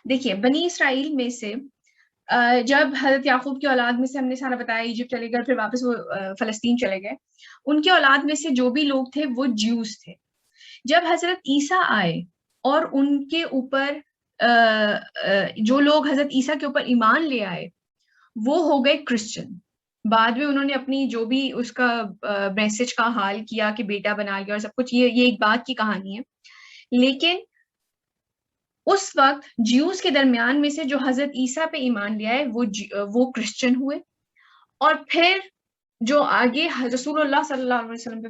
دیکھیے بنی اسرائیل میں سے جب حضرت یعقوب کی اولاد میں سے ہم نے سارا بتایا ایجپٹ چلے گئے, پھر واپس وہ فلسطین چلے گئے, ان کے اولاد میں سے جو بھی لوگ تھے وہ جیوز تھے. جب حضرت عیسیٰ آئے اور ان کے اوپر جو لوگ حضرت عیسیٰ کے اوپر ایمان لے آئے وہ ہو گئے کرسچن. بعد میں انہوں نے اپنی جو بھی اس کا میسج کا حال کیا کہ بیٹا بنا لیا اور سب کچھ, یہ ایک بات کی کہانی ہے. لیکن اس وقت جیوز کے درمیان میں سے جو حضرت عیسیٰ پہ ایمان لے آئے وہ کرسچن ہوئے, اور پھر جو آگے رسول اللہ صلی اللہ علیہ وسلم پہ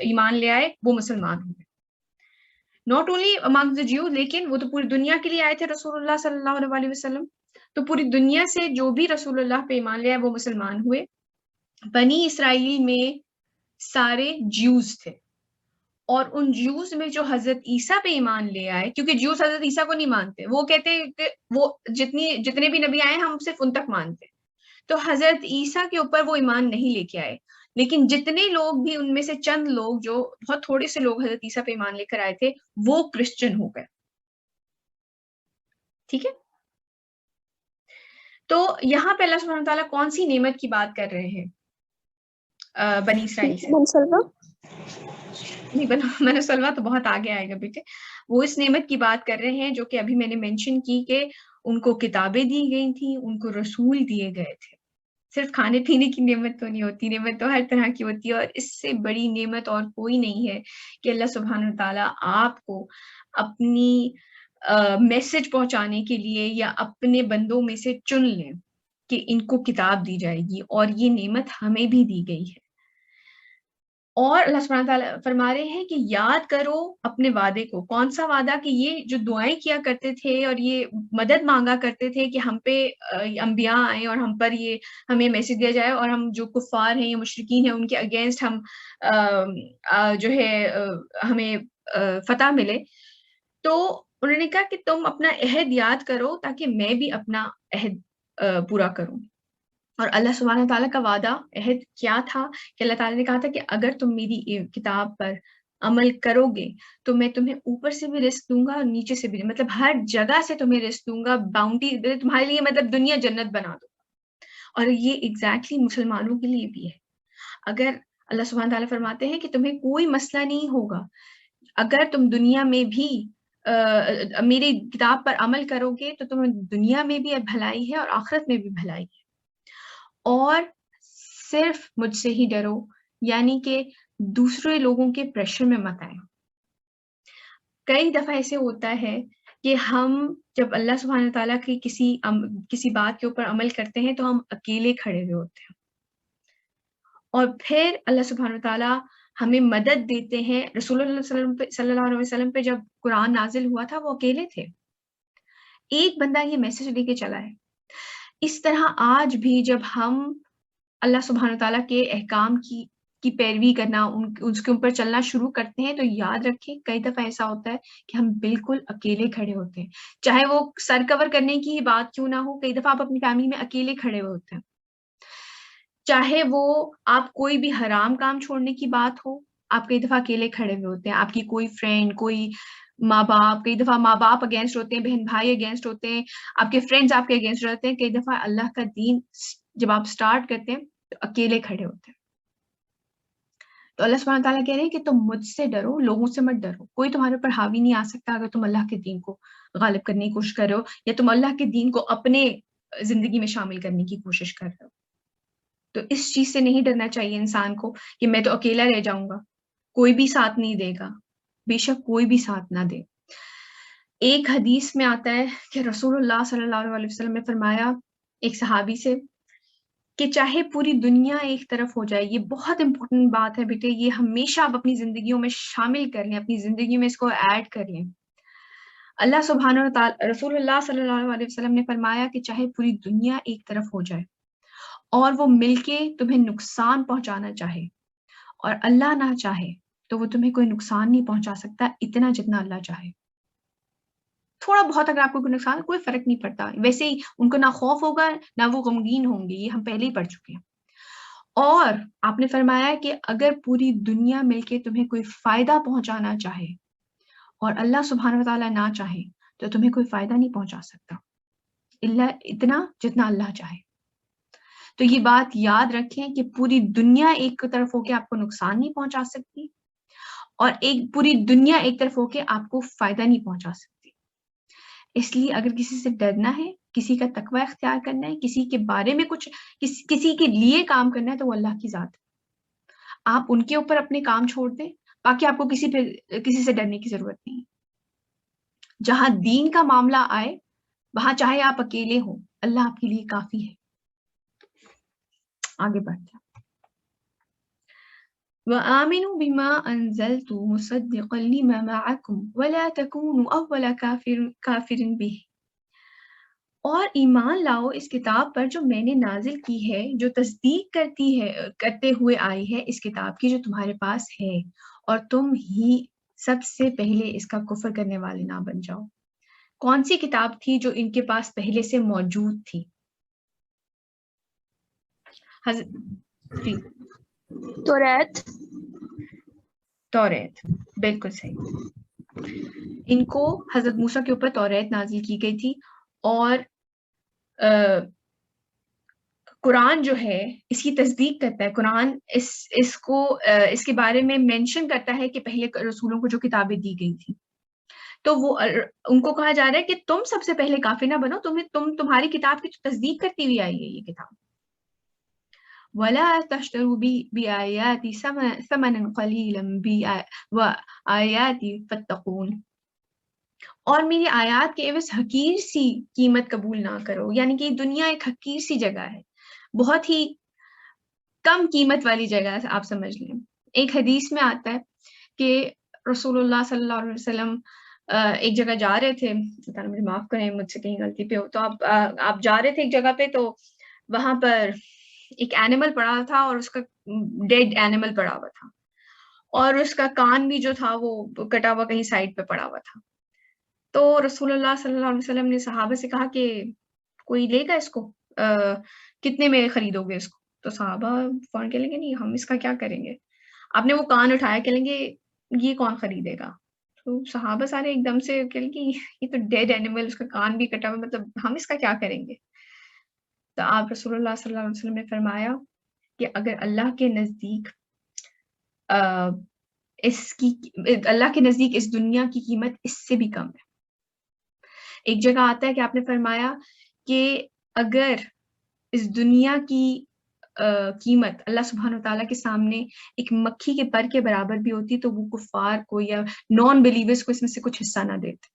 ایمان لے آئے وہ مسلمان ہوئے. Not only among the Jew, لیکن وہ تو پوری دنیا کے لیے آئے تھے رسول اللہ صلی اللہ علیہ وسلم, تو پوری دنیا سے جو بھی رسول اللہ پہ ایمان لے آئے وہ مسلمان ہوئے. بنی اسرائیل میں سارے جیوز تھے, اور ان جیوز میں جو حضرت عیسیٰ پہ ایمان لے آئے, کیونکہ جیوز حضرت عیسیٰ کو نہیں مانتے, وہ کہتے ہیں کہ وہ جتنے بھی نبی آئے ہم صرف ان تک مانتے, تو حضرت عیسیٰ کے اوپر وہ ایمان نہیں لے کے آئے. لیکن جتنے لوگ بھی ان میں سے چند لوگ جو بہت تھوڑے سے لوگ حضرت عیسیٰ پہ ایمان لے کر آئے تھے وہ کرسچن ہو گئے. ٹھیک ہے, تو یہاں پہ اللہ سبحانہ تعالیٰ کون سی نعمت کی بات کر رہے ہیں بنی اسرائیل سے؟ نہیں بنو سلوا تو بہت آگے آئے گا بیٹے. وہ اس نعمت کی بات کر رہے ہیں جو کہ ابھی میں نے مینشن کی کہ ان کو کتابیں دی گئی تھیں, ان کو رسول دیے گئے تھے. صرف کھانے پینے کی نعمت تو نہیں ہوتی, نعمت تو ہر طرح کی ہوتی ہے, اور اس سے بڑی نعمت اور کوئی نہیں ہے کہ اللہ سبحانہ تعالیٰ آپ کو اپنی میسج پہنچانے کے لیے یا اپنے بندوں میں سے چن لیں کہ ان کو کتاب دی جائے گی, اور یہ نعمت ہمیں بھی دی گئی ہے. اور اللہ سبحانہ تعالیٰ فرما رہے ہیں کہ یاد کرو اپنے وعدے کو. کون سا وعدہ؟ کہ یہ جو دعائیں کیا کرتے تھے اور یہ مدد مانگا کرتے تھے کہ ہم پہ انبیاء آئیں اور ہم پر یہ ہمیں میسج دیا جائے, اور ہم جو کفار ہیں یا مشرکین ہیں ان کے اگینسٹ ہم جو ہے ہمیں فتح ملے. تو انہوں نے کہا کہ تم اپنا عہد یاد کرو تاکہ میں بھی اپنا عہد پورا کروں. اور اللہ سبحانہ تعالیٰ کا وعدہ عہد کیا تھا کہ اللہ تعالیٰ نے کہا تھا کہ اگر تم میری کتاب پر عمل کرو گے تو میں تمہیں اوپر سے بھی رزق دوں گا اور نیچے سے بھی, مطلب ہر جگہ سے تمہیں رزق دوں گا, باؤنٹی تمہارے لیے, مطلب دنیا جنت بنا دوں گا. اور یہ ایگزیکٹلی مسلمانوں کے لیے بھی ہے. اگر اللہ سبحانہ تعالیٰ فرماتے ہیں کہ تمہیں کوئی مسئلہ نہیں ہوگا اگر تم دنیا میں بھی میری کتاب پر عمل کرو گے, تو تمہیں دنیا میں بھی بھلائی ہے اور آخرت میں بھی بھلائی ہے, اور صرف مجھ سے ہی ڈرو, یعنی کہ دوسرے لوگوں کے پریشر میں مت آئے. کئی دفعہ ایسے ہوتا ہے کہ ہم جب اللہ سبحانہ تعالیٰ کی کسی بات کے اوپر عمل کرتے ہیں تو ہم اکیلے کھڑے ہوئے ہوتے ہیں, اور پھر اللہ سبحانہ تعالیٰ ہمیں مدد دیتے ہیں. رسول اللہ صلی اللہ علیہ وسلم پہ جب قرآن نازل ہوا تھا وہ اکیلے تھے, ایک بندہ یہ میسج لے کے چلا ہے. اس طرح آج بھی جب ہم اللہ سبحانہ تعالیٰ کے احکام کی پیروی کرنا, اس کے اوپر چلنا شروع کرتے ہیں, تو یاد رکھیں کئی دفعہ ایسا ہوتا ہے کہ ہم بالکل اکیلے کھڑے ہوتے ہیں, چاہے وہ سر کور کرنے کی ہی بات کیوں نہ ہو. کئی دفعہ آپ اپنی فیملی میں اکیلے کھڑے ہوئے ہوتے ہیں, چاہے وہ آپ کوئی بھی حرام کام چھوڑنے کی بات ہو, آپ کئی دفعہ اکیلے کھڑے ہوئے ہوتے ہیں. آپ کی کوئی فرینڈ, کوئی ماں باپ, کئی دفعہ ماں باپ اگینسٹ ہوتے ہیں, بہن بھائی اگینسٹ ہوتے ہیں, آپ کے فرینڈز آپ کے اگینسٹ رہتے ہیں. کئی دفعہ اللہ کا دین جب آپ سٹارٹ کرتے ہیں تو اکیلے کھڑے ہوتے ہیں. تو اللہ سبحانہ تعالیٰ کہہ رہے ہیں کہ تم مجھ سے ڈرو، لوگوں سے مت ڈرو. کوئی تمہارے اوپر حاوی نہیں آ سکتا اگر تم اللہ کے دین کو غالب کرنے کی کوشش کر رہے ہو یا تم اللہ کے دین کو اپنے زندگی میں شامل کرنے کی کوشش کر رہے ہو. تو اس چیز سے نہیں ڈرنا چاہیے انسان کو کہ میں تو اکیلا رہ جاؤں گا، کوئی بھی ساتھ نہیں دے گا. بے شک کوئی بھی ساتھ نہ دے. ایک حدیث میں آتا ہے کہ رسول اللہ صلی اللہ علیہ وسلم نے فرمایا ایک صحابی سے کہ چاہے پوری دنیا ایک طرف ہو جائے، یہ بہت امپورٹنٹ بات ہے بیٹے، یہ ہمیشہ آپ اپنی زندگیوں میں شامل کر لیں، اپنی زندگی میں اس کو ایڈ کر لیں. اللہ سبحانہ و تعالی، رسول اللہ صلی اللہ علیہ وسلم نے فرمایا کہ چاہے پوری دنیا ایک طرف ہو جائے اور وہ مل کے تمہیں نقصان پہنچانا چاہے اور اللہ نہ چاہے تو وہ تمہیں کوئی نقصان نہیں پہنچا سکتا اتنا جتنا اللہ چاہے. تھوڑا بہت اگر آپ کو کوئی نقصان، کوئی فرق نہیں پڑتا. ویسے ہی ان کو نہ خوف ہوگا نہ وہ غمگین ہوں گے، یہ ہم پہلے ہی پڑھ چکے ہیں. اور آپ نے فرمایا کہ اگر پوری دنیا مل کے تمہیں کوئی فائدہ پہنچانا چاہے اور اللہ سبحانہ وتعالیٰ نہ چاہے تو تمہیں کوئی فائدہ نہیں پہنچا سکتا الا اتنا جتنا اللہ چاہے. تو یہ بات یاد رکھیں کہ پوری دنیا ایک طرف ہو کے آپ کو نقصان نہیں پہنچا سکتی اور پوری دنیا ایک طرف ہو کے آپ کو فائدہ نہیں پہنچا سکتی. اس لیے اگر کسی سے ڈرنا ہے، کسی کا تقوی اختیار کرنا ہے، کسی کے بارے میں کچھ کسی کے لیے کام کرنا ہے تو وہ اللہ کی ذات ہے. آپ ان کے اوپر اپنے کام چھوڑ دیں، باقی آپ کو کسی سے ڈرنے کی ضرورت نہیں. جہاں دین کا معاملہ آئے وہاں چاہے آپ اکیلے ہوں، اللہ آپ کے لیے کافی ہے. آگے بڑھتے ہیں. وَآمِنُوا بِمَا أَنزَلْتُ مُصَدِّقًا لِمَا مَعَكُمْ وَلَا تَكُونُوا أَوَّلَ كَافِرٍ بِهِ. اور ایمان لاؤ اس کتاب پر جو میں نے نازل کی ہے، جو تصدیق کرتے ہوئے آئی ہے اس کتاب کی جو تمہارے پاس ہے، اور تم ہی سب سے پہلے اس کا کفر کرنے والے نہ بن جاؤ. کون سی کتاب تھی جو ان کے پاس پہلے سے موجود تھی؟ توریت. بالکل صحیح. ان کو حضرت موسیٰ کے اوپر توریت نازل کی گئی تھی اور قرآن جو ہے اس کی تصدیق کرتا ہے. قرآن اس کے بارے میں مینشن کرتا ہے کہ پہلے رسولوں کو جو کتابیں دی گئی تھی تو وہ ان کو کہا جا رہا ہے کہ تم سب سے پہلے کافر نہ بنو، تمہاری کتاب کی تصدیق کرتی ہوئی آئی ہے یہ کتاب. وَلَا تَشْتَرُوا بِآيَاتِ ثَمَنًا قَلِيلًا وَآيَاتِ فَاتَّقُونِ. اور میری آیات کے عوض حقیر سی قیمت قبول نہ کرو. یعنی کہ دنیا ایک حقیر سی جگہ ہے، بہت ہی کم قیمت والی جگہ ہے، آپ سمجھ لیں. ایک حدیث میں آتا ہے کہ رسول اللہ صلی اللہ علیہ وسلم ایک جگہ جا رہے تھے، مجھے معاف کریں مجھ سے کہیں غلطی پہ ہو، تو آپ جا رہے تھے ایک جگہ پہ، تو وہاں پر ایک اینیمل پڑا تھا اور اس کا ڈیڈ اینیمل پڑا ہوا تھا اور اس کا کان بھی جو تھا وہ کٹا ہوا کہیں سائڈ پہ پڑا ہوا تھا. تو رسول اللہ صلی اللہ علیہ وسلم نے صحابہ سے کہا کہ کوئی لے گا اس کو، کتنے میں خریدو گے اس کو؟ تو صحابہ فوراً کہہ لیں گے نہیں، ہم اس کا کیا کریں گے. آپ نے وہ کان اٹھایا، کہہ لیں گے یہ کون خریدے گا؟ تو صحابہ سارے ایک دم سے کہہ لیں گے یہ تو ڈیڈ اینیمل، اس کا کان بھی کٹا ہوا، مطلب ہم اس کا کیا کریں گے. تو آپ رسول اللہ صلی اللہ علیہ وسلم نے فرمایا کہ اگر اللہ کے نزدیک اس دنیا کی قیمت اس سے بھی کم ہے. ایک جگہ آتا ہے کہ آپ نے فرمایا کہ اگر اس دنیا کی قیمت اللہ سبحانہ وتعالیٰ کے سامنے ایک مکھی کے پر کے برابر بھی ہوتی تو وہ کفار کو یا نان بلیورز کو اس میں سے کچھ حصہ نہ دیتے.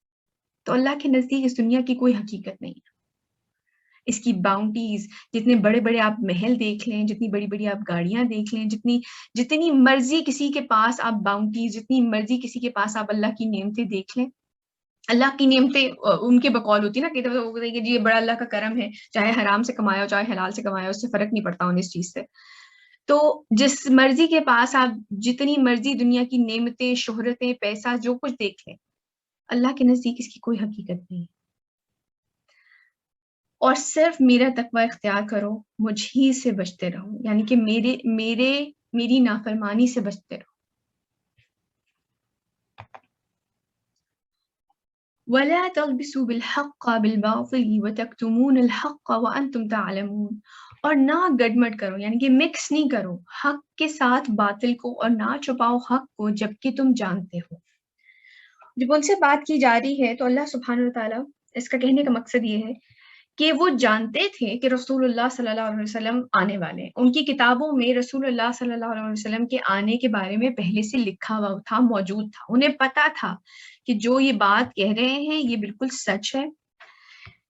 تو اللہ کے نزدیک اس دنیا کی کوئی حقیقت نہیں ہے. اس کی باؤنٹیز، جتنے بڑے بڑے آپ محل دیکھ لیں، جتنی بڑی بڑی آپ گاڑیاں دیکھ لیں، جتنی مرضی کسی کے پاس آپ باؤنٹیز، جتنی مرضی کسی کے پاس آپ اللہ کی نعمتیں دیکھ لیں، اللہ کی نعمتیں ان کے بقول ہوتی نا کہ جی یہ بڑا اللہ کا کرم ہے، چاہے حرام سے کمایا ہو چاہے حلال سے کمایا ہو، اس سے فرق نہیں پڑتا انہیں اس چیز سے. تو جس مرضی کے پاس آپ جتنی مرضی دنیا کی نعمتیں، شہرتیں، پیسہ جو کچھ دیکھ لیں، اللہ کے نزدیک اس کی کوئی حقیقت نہیں. اور صرف میرا تقوی اختیار کرو، مجھ ہی سے بچتے رہو، یعنی کہ میری نافرمانی سے بچتے رہو. وَلَا تَلْبِسُوا بِالْحَقَّ بِالْبَاطِلِ وَتَكْتُمُونَ الْحَقَّ وَأَنْتُمْ تَعْلَمُونَ. اور نہ گڈمٹ کرو، یعنی کہ مکس نہیں کرو حق کے ساتھ باطل کو، اور نہ چھپاؤ حق کو جبکہ تم جانتے ہو. جب ان سے بات کی جا رہی ہے تو اللہ سبحانہ وتعالیٰ، اس کا کہنے کا مقصد یہ ہے کہ وہ جانتے تھے کہ رسول اللہ صلی اللہ علیہ وسلم آنے والے ہیں. ان کی کتابوں میں رسول اللہ صلی اللہ علیہ وسلم کے آنے کے بارے میں پہلے سے لکھا ہوا تھا، موجود تھا. انہیں پتا تھا کہ جو یہ بات کہہ رہے ہیں یہ بالکل سچ ہے،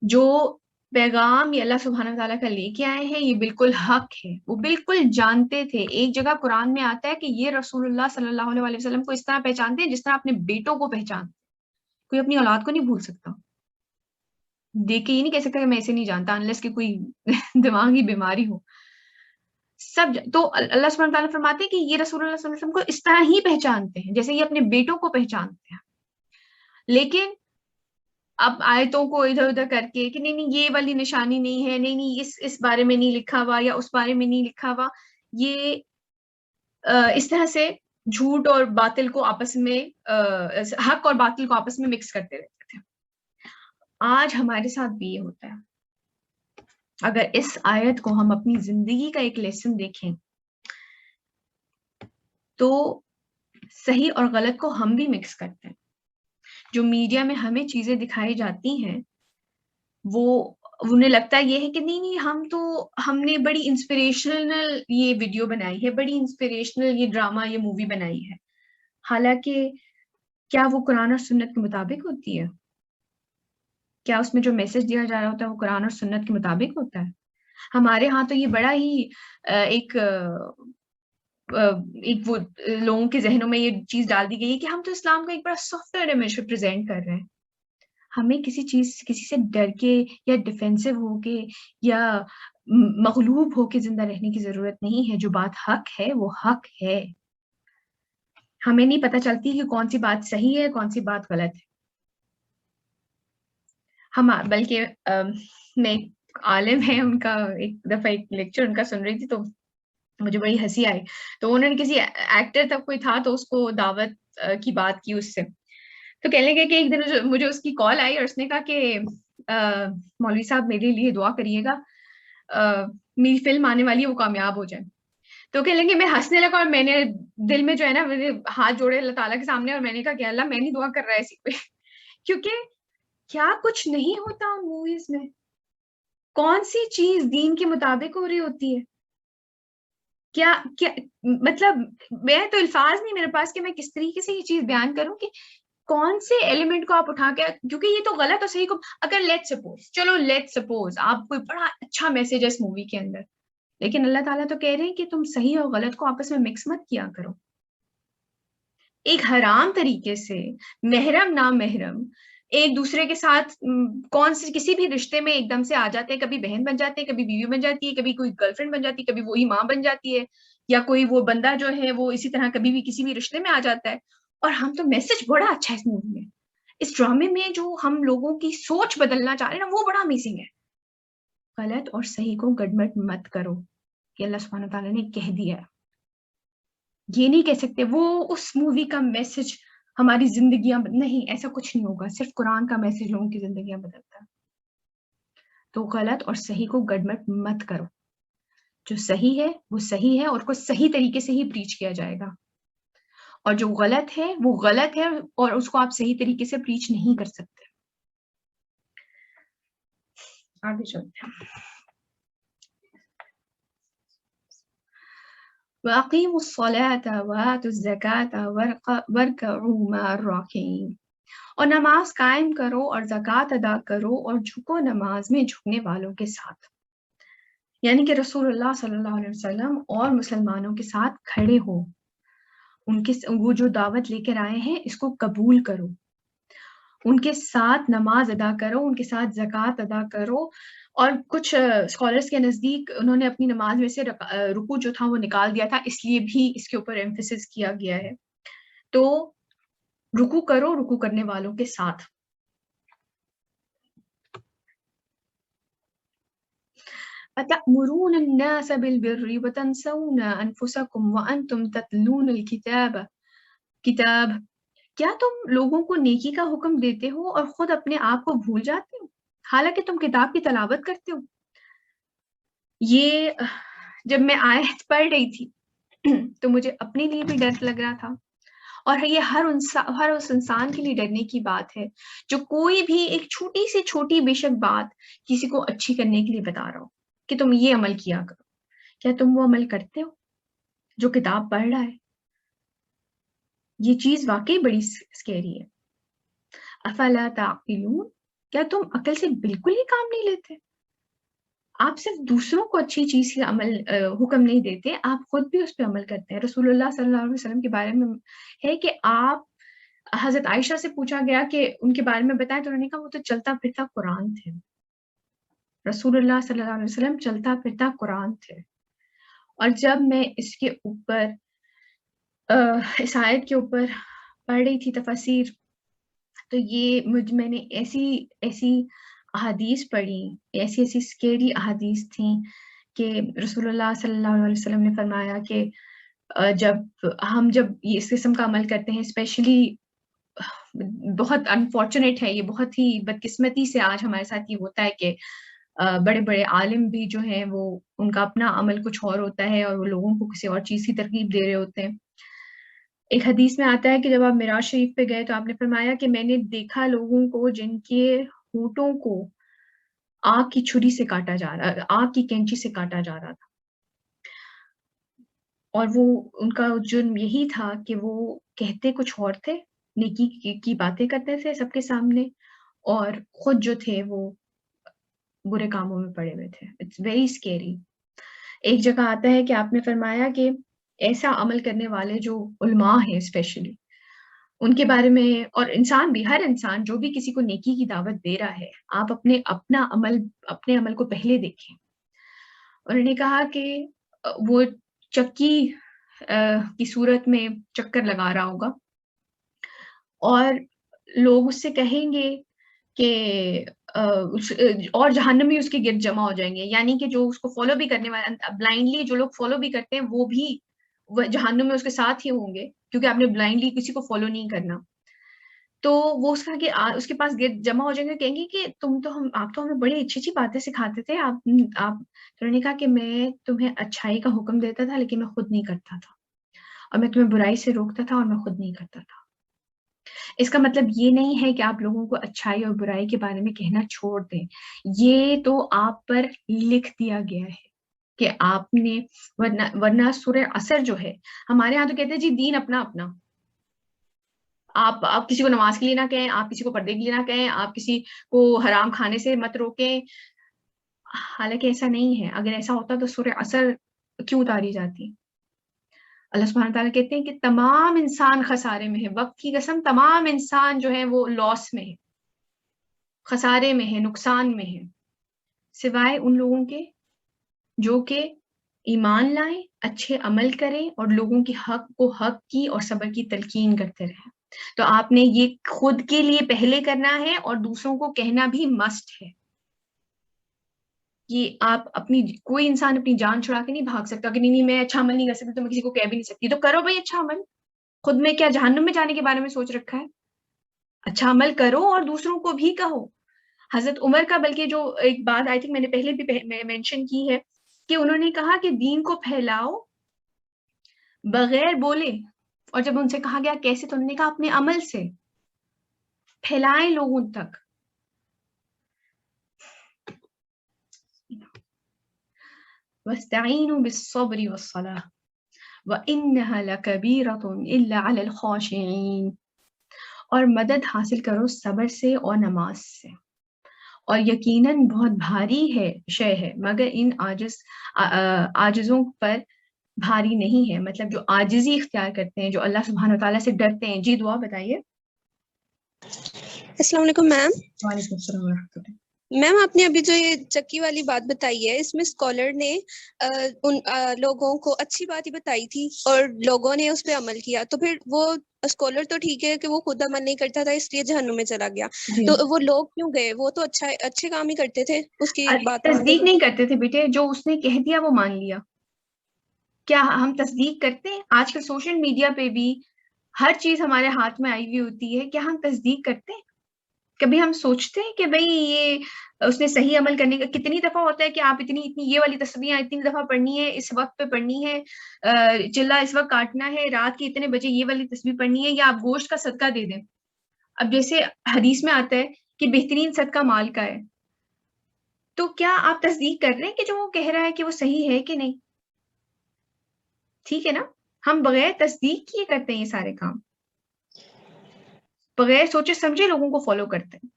جو پیغام یہ اللہ سبحانہ وتعالیٰ کا لے کے آئے ہیں یہ بالکل حق ہے. وہ بالکل جانتے تھے. ایک جگہ قرآن میں آتا ہے کہ یہ رسول اللہ صلی اللہ علیہ وسلم کو اس طرح پہچانتے ہیں جس طرح اپنے بیٹوں کو پہچانتے. کوئی اپنی اولاد کو نہیں بھول سکتا. دیکھ کے یہ نہیں کہہ سکتا کہ میں اسے نہیں جانتا، انلیس کہ کوئی دماغی بیماری ہو. سب تو اللہ سبحانہ تعالیٰ فرماتے ہیں کہ یہ رسول اللہ صلی اللہ علیہ وسلم کو اس طرح ہی پہچانتے ہیں جیسے یہ اپنے بیٹوں کو پہچانتے ہیں. لیکن اب آیتوں کو ادھر ادھر کر کے کہ نہیں یہ والی نشانی نہیں ہے، نہیں اس بارے میں نہیں لکھا ہوا یا اس بارے میں نہیں لکھا ہوا، یہ اس طرح سے جھوٹ اور باطل کو آپس میں، حق اور باطل کو آپس میں مکس کرتے رہتے تھے. آج ہمارے ساتھ بھی یہ ہوتا ہے. اگر اس آیت کو ہم اپنی زندگی کا ایک لیسن دیکھیں تو صحیح اور غلط کو ہم بھی مکس کرتے ہیں. جو میڈیا میں ہمیں چیزیں دکھائی جاتی ہیں وہ انہیں لگتا یہ ہے کہ نہیں ہم نے بڑی انسپریشنل یہ ویڈیو بنائی ہے، بڑی انسپریشنل یہ ڈرامہ یہ مووی بنائی ہے. حالانکہ کیا وہ قرآن اور سنت کے مطابق ہوتی ہے؟ کیا اس میں جو میسج دیا جا رہا ہوتا ہے وہ قرآن اور سنت کے مطابق ہوتا ہے؟ ہمارے ہاں تو یہ بڑا ہی ایک وہ لوگوں کے ذہنوں میں یہ چیز ڈال دی گئی ہے کہ ہم تو اسلام کا ایک بڑا سافٹ ویئر امیج پریزنٹ کر رہے ہیں. ہمیں کسی سے ڈر کے یا ڈیفینسو ہو کے یا مغلوب ہو کے زندہ رہنے کی ضرورت نہیں ہے. جو بات حق ہے وہ حق ہے. ہمیں نہیں پتہ چلتی کہ کون سی بات صحیح ہے کون سی بات غلط ہے. بلکہ میں عالم ہے ان کا ایک دفعہ ایک لیکچر ان کا سن رہی تھی تو مجھے بڑی ہنسی آئی. تو انہوں نے کسی ایکٹر تک کوئی تھا تو اس کو دعوت کی بات کی اس سے. تو کہنے لگے کہ ایک دن مجھے اس کی کال آئی اور اس نے کہا کہ مولوی صاحب میرے لیے دعا کریے گا، میری فلم آنے والی ہے وہ کامیاب ہو جائے. تو کہنے لگے میں ہنسنے لگا اور میں نے دل میں جو ہے نا میرے ہاتھ جوڑے اللہ تعالیٰ کے سامنے اور میں نے کہا کہ اللہ میں نہیں دعا کر رہا ہے اسی پہ. کیونکہ کیا کچھ نہیں ہوتا ان موویز میں. کون سی چیز دین کے مطابق ہو رہی ہوتی ہے؟ کیا مطلب میں تو الفاظ نہیں میرے پاس کہ میں کس طریقے سے یہ چیز بیان کروں کہ کون سے ایلیمنٹ کو آپ اٹھا کے، کیونکہ یہ تو غلط اور صحیح کو اگر لیٹ سپوز آپ کوئی بڑا اچھا میسج ہے اس مووی کے اندر، لیکن اللہ تعالیٰ تو کہہ رہے ہیں کہ تم صحیح اور غلط کو آپس میں مکس مت کیا کرو. ایک حرام طریقے سے محرم نامحرم ایک دوسرے کے ساتھ کسی بھی رشتے میں ایک دم سے آ جاتے ہیں. کبھی بہن بن جاتے ہیں، کبھی بیوی بن جاتی ہے، کبھی کوئی گرل فرینڈ بن جاتی ہے، کبھی وہی ماں بن جاتی ہے، یا کوئی وہ بندہ جو ہے وہ اسی طرح کبھی بھی کسی بھی رشتے میں آ جاتا ہے. اور ہم تو میسج بڑا اچھا ہے اس مووی میں، اس ڈرامے میں جو ہم لوگوں کی سوچ بدلنا چاہ رہے ہیں نا وہ بڑا امیزنگ ہے. غلط اور صحیح کو گڈمٹ مت کرو، یہ اللہ سبحانہ تعالیٰ نے کہہ دیا ہے. یہ نہیں کہہ سکتے وہ اس مووی کا میسج ہماری زندگیاں نہیں، ایسا کچھ نہیں ہوگا. صرف قرآن کا میسج لوگوں کی زندگیاں بدلتا ہے. تو غلط اور صحیح کو گڈمٹ مت کرو. جو صحیح ہے وہ صحیح ہے اور اس کو صحیح طریقے سے ہی پریچ کیا جائے گا، اور جو غلط ہے وہ غلط ہے اور اس کو آپ صحیح طریقے سے پریچ نہیں کر سکتے. آگے چلتے ہیں. وَأَقِيمُوا الصَّلَاةَ وَآتُوا الزَّكَاةَ وَارْكَعُوا مَعَ الرَّاكِعِينَ. اور نماز قائم کرو اور زکوٰۃ ادا کرو اور جھکو نماز میں جھکنے والوں کے ساتھ. یعنی کہ رسول اللہ صلی اللہ علیہ وسلم اور مسلمانوں کے ساتھ کھڑے ہو، وہ جو دعوت لے کر آئے ہیں اس کو قبول کرو، ان کے ساتھ نماز ادا کرو، ان کے ساتھ زکوٰۃ ادا کرو. اور کچھ اسکالرس کے نزدیک انہوں نے اپنی نماز میں سے رکوع جو تھا وہ نکال دیا تھا، اس لیے بھی اس کے اوپر ایمفیسس کیا گیا ہے. تو رکوع کرو رکوع کرنے والوں کے ساتھ. أَتَأْمُرُونَ النَّاسَ بِالْبِرِّ وَتَنْسَوْنَ أَنفُسَكُمْ وَأَنْتُمْ تَتْلُونَ الْكِتَابَ. کیا تم لوگوں کو نیکی کا حکم دیتے ہو اور خود اپنے آپ کو بھول جاتے ہو حالانکہ تم کتاب کی تلاوت کرتے ہو؟ یہ جب میں آیت پڑھ رہی تھی تو مجھے اپنے لیے بھی ڈر لگ رہا تھا، اور یہ ہر اس انسان کے لیے ڈرنے کی بات ہے جو کوئی بھی ایک چھوٹی سے چھوٹی بے شک بات کسی کو اچھی کرنے کے لیے بتا رہا ہو کہ تم یہ عمل کیا کرو. کیا تم وہ عمل کرتے ہو جو کتاب پڑھ رہا ہے؟ یہ چیز واقعی بڑی سکیری ہے. افلا تعقلون، کیا تم عقل سے بالکل ہی کام نہیں لیتے؟ آپ صرف دوسروں کو اچھی چیز کا عمل حکم نہیں دیتے، آپ خود بھی اس پہ عمل کرتے ہیں. رسول اللہ صلی اللہ علیہ وسلم کے بارے میں ہے کہ آپ، حضرت عائشہ سے پوچھا گیا کہ ان کے بارے میں بتائیں، تو انہوں نے کہا وہ تو چلتا پھرتا قرآن تھے. رسول اللہ صلی اللہ علیہ وسلم چلتا پھرتا قرآن تھے. اور جب میں اس کے اوپر اس آیت کے اوپر پڑھ رہی تھی تفاسیر، تو یہ میں نے ایسی احادیث پڑھی، ایسی سکیری احادیث تھیں کہ رسول اللہ صلی اللہ علیہ وسلم نے فرمایا کہ جب یہ اس قسم کا عمل کرتے ہیں، اسپیشلی بہت انفارچونیٹ ہے، یہ بہت ہی بدقسمتی سے آج ہمارے ساتھ یہ ہوتا ہے کہ بڑے بڑے عالم بھی جو ہیں وہ ان کا اپنا عمل کچھ اور ہوتا ہے اور وہ لوگوں کو کسی اور چیز کی ترغیب دے رہے ہوتے ہیں. ایک حدیث میں آتا ہے کہ جب آپ معراج شریف پہ گئے تو آپ نے فرمایا کہ میں نے دیکھا لوگوں کو جن کے ہونٹوں کو آگ کی چھری سے کاٹا جا رہا، آگ کی کینچی سے کاٹا جا رہا تھا، اور وہ ان کا جرم یہی تھا کہ وہ کہتے کچھ اور تھے، نیکی کی باتیں کرتے تھے سب کے سامنے، اور خود جو تھے وہ برے کاموں میں پڑے ہوئے تھے. It's very scary. ایک جگہ آتا ہے کہ آپ نے فرمایا کہ ایسا عمل کرنے والے جو علماء ہیں اسپیشلی، ان کے بارے میں، اور انسان بھی، ہر انسان جو بھی کسی کو نیکی کی دعوت دے رہا ہے، آپ اپنے عمل کو پہلے دیکھیں. انہوں نے کہا کہ وہ چکی کی صورت میں چکر لگا رہا ہوگا اور لوگ اس سے کہیں گے کہ اور جہنم میں اس کے گرد جمع ہو جائیں گے، یعنی کہ جو اس کو فالو بھی کرنے والے، بلائنڈلی جو لوگ فالو بھی کرتے ہیں وہ بھی جہنم میں اس کے ساتھ ہی ہوں گے، کیونکہ آپ نے بلائنڈلی کسی کو فالو نہیں کرنا. تو وہ اس کا کہ اس کے پاس گرد جمع ہو جائیں گے، کہیں گے کہ آپ تو ہمیں بڑی اچھی اچھی باتیں سکھاتے تھے، آپ تو انہوں نے کہا کہ میں تمہیں اچھائی کا حکم دیتا تھا لیکن میں خود نہیں کرتا تھا، اور میں تمہیں برائی سے روکتا تھا اور میں خود نہیں کرتا تھا. اس کا مطلب یہ نہیں ہے کہ آپ لوگوں کو اچھائی اور برائی کے بارے میں کہنا چھوڑ دیں، یہ تو آپ پر لکھ دیا گیا ہے کہ آپ نے، ورنہ سورہ عصر جو ہے، ہمارے ہاں تو کہتے ہیں جی دین اپنا اپنا، آپ کسی کو نماز کے لیے نہ کہیں، آپ کسی کو پردے کے لیے نہ کہیں، آپ کسی کو حرام کھانے سے مت روکیں. حالانکہ ایسا نہیں ہے. اگر ایسا ہوتا تو سورہ عصر کیوں اتاری جاتی؟ اللہ سبحانہ تعالیٰ کہتے ہیں کہ تمام انسان خسارے میں ہے، وقت کی قسم تمام انسان جو ہے وہ لاس میں ہے، خسارے میں ہے، نقصان میں ہے، سوائے ان لوگوں کے جو کہ ایمان لائیں، اچھے عمل کریں اور لوگوں کے حق کو حق کی اور صبر کی تلقین کرتے رہیں. تو آپ نے یہ خود کے لیے پہلے کرنا ہے اور دوسروں کو کہنا بھی مسٹ ہے. کہ آپ کوئی انسان اپنی جان چھڑا کے نہیں بھاگ سکتا کہ نہیں میں اچھا عمل نہیں کر سکتی تو میں کسی کو کہہ بھی نہیں سکتی. تو کرو بھائی اچھا عمل. خود میں کیا جہنم میں جانے کے بارے میں سوچ رکھا ہے؟ اچھا عمل کرو اور دوسروں کو بھی کہو. حضرت عمر کا بلکہ جو ایک بات آئی تھی، میں نے پہلے بھی مینشن کی ہے کہ انہوں نے کہا کہ دین کو پھیلاؤ بغیر بولے، اور جب ان سے کہا گیا کیسے تو انہوں نے کہا اپنے عمل سے پھیلائیں لوگوں تک. وَاسْتَعِينُوا بِالصَّبْرِ وَالصَّلَاةِ وَإِنَّهَا لَكَبِيرَةٌ إِلَّا عَلَى الْخَاشِعِينَ. اور مدد حاصل کرو صبر سے اور نماز سے، اور یقیناً بہت بھاری شے ہے مگر ان عاجزوں پر بھاری نہیں ہے. مطلب جو عاجزی اختیار کرتے ہیں، جو اللہ سبحانہ وتعالیٰ سے ڈرتے ہیں. جی دعا بتائیے. السلام علیکم میم. وعلیکم السلام ورحمۃ اللہ. میم آپ نے ابھی جو یہ چکی والی بات بتائی ہے، اس میں اسکالر نے ان لوگوں کو اچھی بات ہی بتائی تھی اور لوگوں نے اس پہ عمل کیا، تو پھر وہ اسکالر تو ٹھیک ہے کہ وہ خود عمل نہیں کرتا تھا اس لیے جہنم میں چلا گیا، تو وہ لوگ کیوں گئے؟ وہ تو اچھے کام ہی کرتے تھے، اس کی بات تصدیق نہیں کرتے تھے بیٹے. جو اس نے کہہ دیا وہ مان لیا. کیا ہم تصدیق کرتے ہیں؟ آج کل سوشل میڈیا پہ بھی ہر چیز ہمارے ہاتھ میں آئی ہوئی ہوتی ہے، کیا ہم تصدیق کرتے ہیں؟ کبھی ہم سوچتے ہیں کہ بھئی یہ اس نے صحیح عمل کرنے کا کتنی دفعہ ہوتا ہے کہ آپ اتنی یہ والی تسبیحاں اتنی دفعہ پڑھنی ہے، اس وقت پہ پڑھنی ہے، چلا اس وقت کاٹنا ہے، رات کے اتنے بجے یہ والی تسبیح پڑھنی ہے، یا آپ گوشت کا صدقہ دے دیں. اب جیسے حدیث میں آتا ہے کہ بہترین صدقہ مال کا ہے، تو کیا آپ تصدیق کر رہے ہیں کہ جو وہ کہہ رہا ہے کہ وہ صحیح ہے کہ نہیں؟ ٹھیک ہے نا، ہم بغیر تصدیق کیے کرتے ہیں یہ سارے کام، بغیر سوچے سمجھے لوگوں کو فالو کرتے ہیں.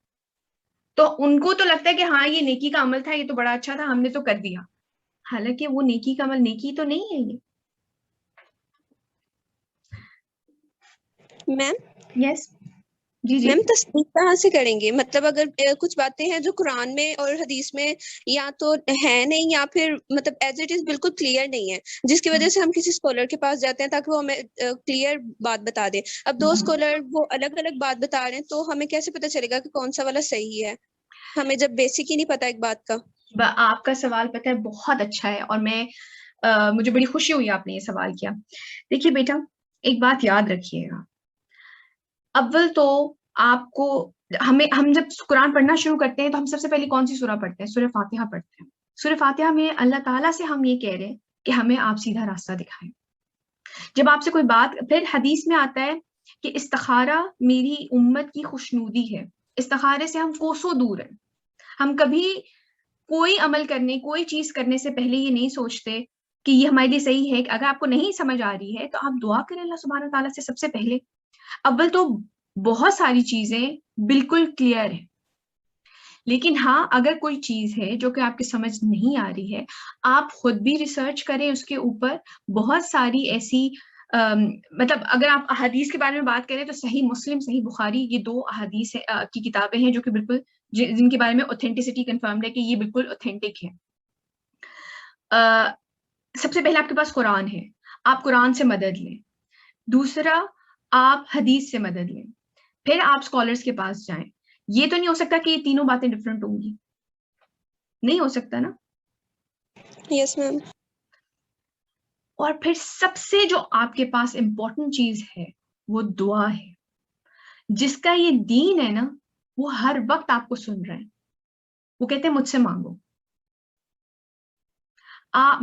تو ان کو تو لگتا ہے کہ ہاں یہ نیکی کا عمل تھا، یہ تو بڑا اچھا تھا، ہم نے تو کر دیا، حالانکہ وہ نیکی کا عمل نیکی تو نہیں ہے یہ. میم یس جی جی. میم تصدیق کہاں سے کریں گے؟ مطلب اگر کچھ باتیں ہیں جو قرآن میں اور حدیث میں یا تو ہے نہیں، یا پھر مطلب ایز اٹ از بالکل کلیئر نہیں ہے، جس کی وجہ سے ہم کسی اسکالر کے پاس جاتے ہیں تاکہ وہ ہمیں کلیئر بات بتا دے. اب دو اسکالر وہ الگ الگ بات بتا رہے ہیں، تو ہمیں کیسے پتہ چلے گا کہ کون سا والا صحیح ہے، ہمیں جب بیسک ہی نہیں پتا ایک بات کا. آپ کا سوال پتہ ہے بہت اچھا ہے، اور میں مجھے بڑی خوشی ہوئی آپ نے یہ سوال کیا. دیکھیے بیٹا، ایک بات یاد رکھیے گا، اول تو آپ کو ہم جب قرآن پڑھنا شروع کرتے ہیں تو ہم سب سے پہلے کون سی سورہ پڑھتے ہیں؟ سورہ فاتحہ پڑھتے ہیں. سورہ فاتحہ میں اللہ تعالیٰ سے ہم یہ کہہ رہے ہیں کہ ہمیں آپ سیدھا راستہ دکھائیں. جب آپ سے کوئی بات، پھر حدیث میں آتا ہے کہ استخارہ میری امت کی خوشنودی ہے. استخارے سے ہم کوسوں دور ہیں. ہم کبھی کوئی عمل کرنے، کوئی چیز کرنے سے پہلے یہ نہیں سوچتے کہ یہ ہمارے لیے صحیح ہے. اگر آپ کو نہیں سمجھ آ رہی ہے تو آپ دعا کریں اللہ سبحانہ تعالیٰ سے سب سے پہلے. اول تو بہت ساری چیزیں بالکل کلیئر ہیں، لیکن ہاں اگر کوئی چیز ہے جو کہ آپ کی سمجھ نہیں آ رہی ہے، آپ خود بھی ریسرچ کریں اس کے اوپر. بہت ساری ایسی مطلب اگر آپ احادیث کے بارے میں بات کریں تو صحیح مسلم، صحیح بخاری، یہ 2 احادیث کی کتابیں ہیں جو کہ بالکل جن کے بارے میں اوتھینٹسٹی کنفرمڈ ہے کہ یہ بالکل اوتھینٹک ہے. سب سے پہلے آپ کے پاس قرآن ہے، آپ قرآن سے مدد لیں. دوسرا، آپ حدیث سے مدد لیں. پھر آپ اسکالرس کے پاس جائیں. یہ تو نہیں ہو سکتا کہ یہ تینوں باتیں ڈفرینٹ ہوں گی، نہیں ہو سکتا نا. یس میم. اور پھر سب سے جو آپ کے پاس امپورٹنٹ چیز ہے وہ دعا ہے. جس کا یہ دین ہے نا، وہ ہر وقت آپ کو سن رہے ہیں. وہ کہتے ہیں مجھ سے مانگو.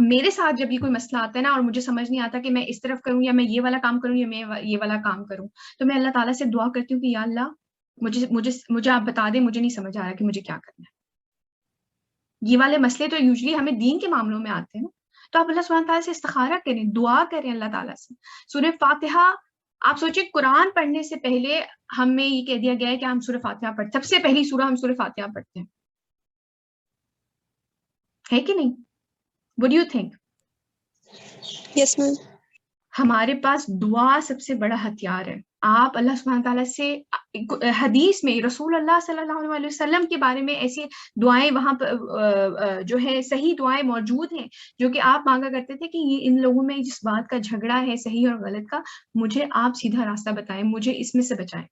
میرے ساتھ جب یہ کوئی مسئلہ آتا ہے نا اور مجھے سمجھ نہیں آتا کہ میں اس طرف کروں یا میں یہ والا کام کروں یا میں یہ والا کام کروں، تو میں اللہ تعالیٰ سے دعا کرتی ہوں کہ یا اللہ مجھے آپ بتا دیں، مجھے نہیں سمجھ آ رہا کہ مجھے کیا کرنا ہے. یہ والے مسئلے تو یوزلی ہمیں دین کے معاملوں میں آتے ہیں نا، تو آپ اللہ سبحانہ تعالیٰ سے استخارہ کریں، دعا کریں اللہ تعالیٰ سے. سورہ فاتحہ، آپ سوچیں قرآن پڑھنے سے پہلے ہمیں یہ کہہ دیا گیا ہے کہ ہم سورہ فاتحہ پڑھتے، سب سے پہلی سورہ ہم سورہ فاتحہ پڑھتے ہیں، ہے کہ نہیں؟ What do you think؟ یس میم. ہمارے پاس دعا سب سے بڑا ہتھیار ہے. آپ اللہ سبحانہ تعالیٰ سے، حدیث میں رسول اللہ صلی اللہ علیہ وسلم کے بارے میں ایسی دعائیں وہاں پر جو ہے صحیح دعائیں موجود ہیں جو کہ آپ مانگا کرتے تھے کہ یہ ان لوگوں میں جس بات کا جھگڑا ہے صحیح اور غلط کا، مجھے آپ سیدھا راستہ بتائیں، مجھے اس میں سے بچائیں.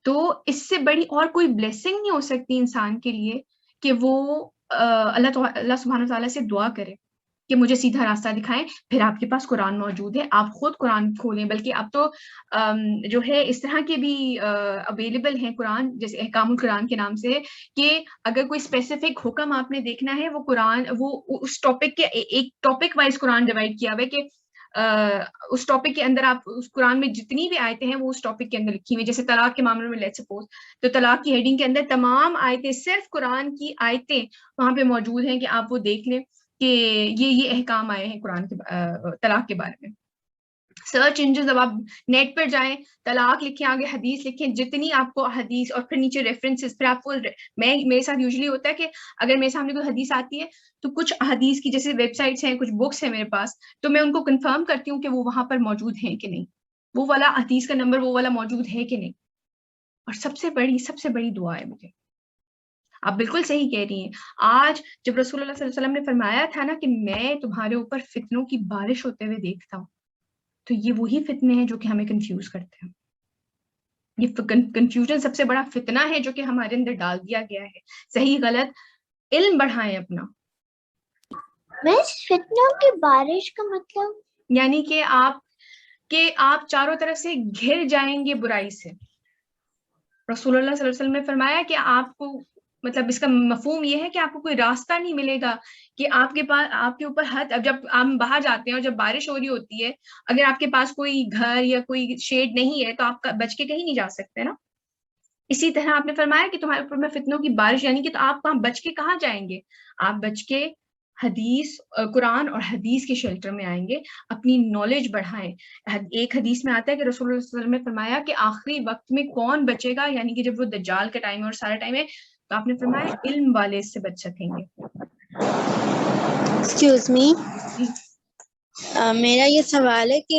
تو اس سے بڑی اور کوئی بلیسنگ نہیں ہو سکتی انسان کے لیے کہ وہ اللہ سبحانہ تعالیٰ سے دعا کرے کہ مجھے سیدھا راستہ دکھائیں. پھر آپ کے پاس قرآن موجود ہے، آپ خود قرآن کھولیں. بلکہ اب تو جو ہے اس طرح کے بھی اویلیبل ہیں قرآن، جیسے احکام القرآن کے نام سے، کہ اگر کوئی اسپیسیفک حکم آپ نے دیکھنا ہے، وہ قرآن، وہ اس ٹاپک کے ایک ٹاپک وائز قرآن ڈیوائڈ کیا ہوا ہے کہ اس ٹاپک کے اندر آپ اس قرآن میں جتنی بھی آیتیں ہیں وہ اس ٹاپک کے اندر لکھی ہوئی. جیسے طلاق کے معاملے میں لیٹس سپوز، تو طلاق کی ہیڈنگ کے اندر تمام آیتیں، صرف قرآن کی آیتیں وہاں پہ موجود ہیں کہ آپ وہ دیکھ لیں کہ یہ احکام آئے ہیں قرآن کے طلاق کے بارے میں. سرچ انجن، جب آپ نیٹ پر جائیں، طلاق لکھیں، آگے حدیث لکھیں، جتنی آپ کو حدیث، اور پھر نیچے ریفرنسز. پھر آپ کو میرے ساتھ یوزلی ہوتا ہے کہ اگر میرے سامنے کوئی حدیث آتی ہے تو کچھ حدیث کی جیسے ویب سائٹس ہیں، کچھ بکس ہیں میرے پاس، تو میں ان کو کنفرم کرتی ہوں کہ وہ وہاں پر موجود ہیں کہ نہیں، وہ والا حدیث کا نمبر وہ والا موجود ہے کہ نہیں. اور سب سے بڑی دعا ہے مجھے، آپ بالکل صحیح کہہ رہی ہیں. آج جب رسول اللہ صلی اللہ علیہ وسلم نے فرمایا تھا نا کہ میں تمہارے اوپر فتنوں کی بارش ہوتے ہوئے دیکھتا ہوں، تو یہ وہی فتنے ہیں جو کہ ہمیں کنفیوز کرتے ہیں. یہ کنفیوژن سب سے بڑا فتنہ ہے جو کہ ہمارے اندر ڈال دیا گیا ہے. صحیح غلط علم بڑھائیں اپنا. بس فتنوں کی بارش کا مطلب یعنی کہ آپ چاروں طرف سے گھر جائیں گے برائی سے. رسول اللہ صلی اللہ علیہ وسلم نے فرمایا کہ آپ کو مطلب اس کا مفہوم یہ ہے کہ آپ کو کوئی راستہ نہیں ملے گا کہ آپ کے پاس آپ کے اوپر حد، اب جب آپ باہر جاتے ہیں اور جب بارش ہو رہی ہوتی ہے، اگر آپ کے پاس کوئی گھر یا کوئی شیڈ نہیں ہے تو آپ بچ کے کہیں نہیں جا سکتے نا. اسی طرح آپ نے فرمایا کہ تمہارے اوپر میں فتنوں کی بارش، یعنی کہ تو آپ وہاں بچ کے کہاں جائیں گے؟ آپ بچ کے حدیث، قرآن اور حدیث کے شیلٹر میں آئیں گے، اپنی نالج بڑھائیں. ایک حدیث میں آتا ہے کہ رسول اللہ صلی اللہ علیہ وسلم نے فرمایا کہ آخری وقت میں کون بچے گا، یعنی کہ جب وہ دجال کا ٹائم ہے اور سارا ٹائم ہے، تو آپ نے فرمایا علم والے سے بچ سکیں گے. ایکسکیوز می، میرا یہ سوال ہے کہ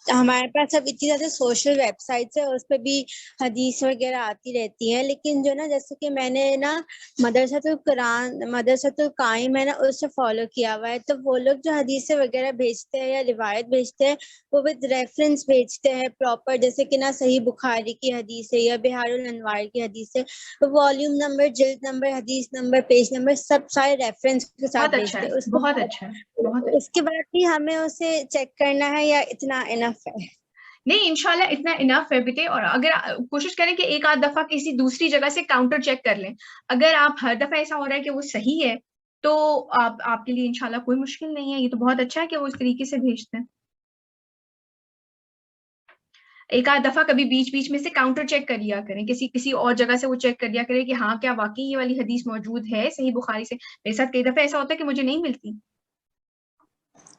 ہمارے پاس اب اتنی زیادہ سوشل ویب سائٹس ہے، اس پہ بھی حدیث وغیرہ آتی رہتی ہے، لیکن جو نا جیسے کہ میں نے نا مدرسۃ القائم ہے نا اس سے فالو کیا ہوا ہے، تو وہ لوگ جو حدیث وغیرہ بھیجتے ہیں یا روایت بھیجتے ہیں وہ ود ریفرنس بھیجتے ہیں پراپر، جیسے کہ نا صحیح بخاری کی حدیث ہے یا بہار الانوار کی حدیث ہے، والیوم نمبر، جلد نمبر، حدیث نمبر، پیج نمبر، سب سارے ریفرنس کے ساتھ بہت اچھا بھیجتے ہے، ہیں. بہت اچھا ہے، بہت اچھا. اس کے بعد بھی ہمیں اسے چیک کرنا ہے یا اتنا انف ہے؟ نہیں، انشاءاللہ اتنا انف ہے بیٹے. اور اگر کوشش کریں کہ ایک آدھ دفعہ کسی دوسری جگہ سے کاؤنٹر چیک کر لیں. اگر آپ ہر دفعہ ایسا ہو رہا ہے کہ وہ صحیح ہے تو آپ کے لیے انشاءاللہ کوئی مشکل نہیں ہے. یہ تو بہت اچھا ہے کہ وہ اس طریقے سے بھیجتے ہیں. ایک آدھ دفعہ کبھی بیچ بیچ میں سے کاؤنٹر چیک کر لیا کریں، کسی اور جگہ سے وہ چیک کر لیا کریں کہ ہاں کیا واقعی یہ والی حدیث موجود ہے صحیح بخاری سے. میرے ساتھ کئی دفعہ ایسا ہوتا ہے کہ مجھے نہیں ملتی.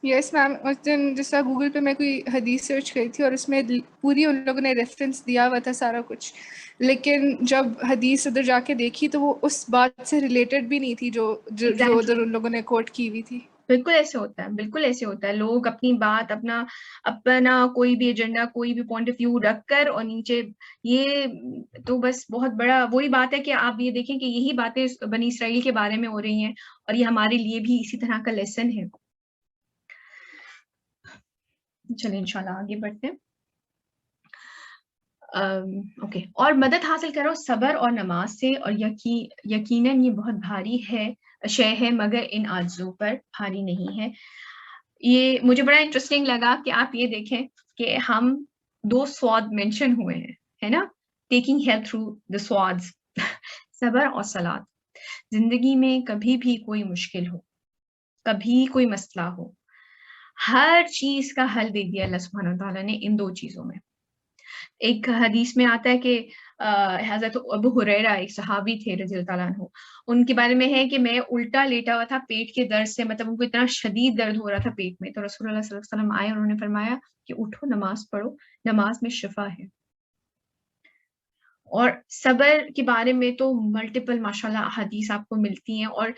یس میم، اس دن جس طرح گوگل پہ میں کوئی حدیث سرچ کری تھی اور اس میں پوری ان لوگوں نے ریفرنس دیا ہوا تھا سارا کچھ، لیکن جب حدیث ادھر جا کے دیکھی تو وہ اس بات سے ریلیٹڈ بھی نہیں تھی جو ادھر ان لوگوں نے کوٹ کی ہوئی تھی. بالکل ایسے ہوتا ہے، بالکل ایسے ہوتا ہے. لوگ اپنی بات، اپنا کوئی بھی ایجنڈا، کوئی بھی پوائنٹ آف ویو رکھ کر اور نیچے، یہ تو بس بہت بڑا وہی بات ہے کہ آپ یہ دیکھیں کہ یہی باتیں بنی اسرائیل کے بارے میں ہو رہی ہیں اور یہ ہمارے لیے بھی اسی طرح کا لیسن ہے. چلیں انشاءاللہ آگے بڑھتے ہیں. اوکے. اور مدد حاصل کرو صبر اور نماز سے، اور یقیناً یہ بہت بھاری شے ہے مگر ان عاجزوں پر بھاری نہیں ہے. یہ مجھے بڑا انٹرسٹنگ لگا کہ آپ یہ دیکھیں کہ ہم 2 سواد مینشن ہوئے ہیں، ہے نا، ٹیکنگ ہیلپ تھرو دا سوادز، صبر اور صلات. زندگی میں کبھی بھی کوئی مشکل ہو، کبھی کوئی مسئلہ ہو، ہر چیز کا حل دے دیا اللہ سبحانہ وتعالیٰ نے ان 2 چیزوں میں. ایک حدیث میں آتا ہے کہ حضرت ابو ہریرہ ایک صحابی تھے رضی اللہ تعالیٰ عنہ، ان کے بارے میں ہے کہ میں الٹا لیٹا ہوا تھا پیٹ کے درد سے، مطلب ان کو اتنا شدید درد ہو رہا تھا پیٹ میں، تو رسول اللہ صلی اللہ علیہ وسلم آئے اور انہوں نے فرمایا کہ اٹھو نماز پڑھو، نماز میں شفا ہے. اور صبر کے بارے میں تو ملٹیپل ماشاءاللہ حدیث آپ کو ملتی ہیں. اور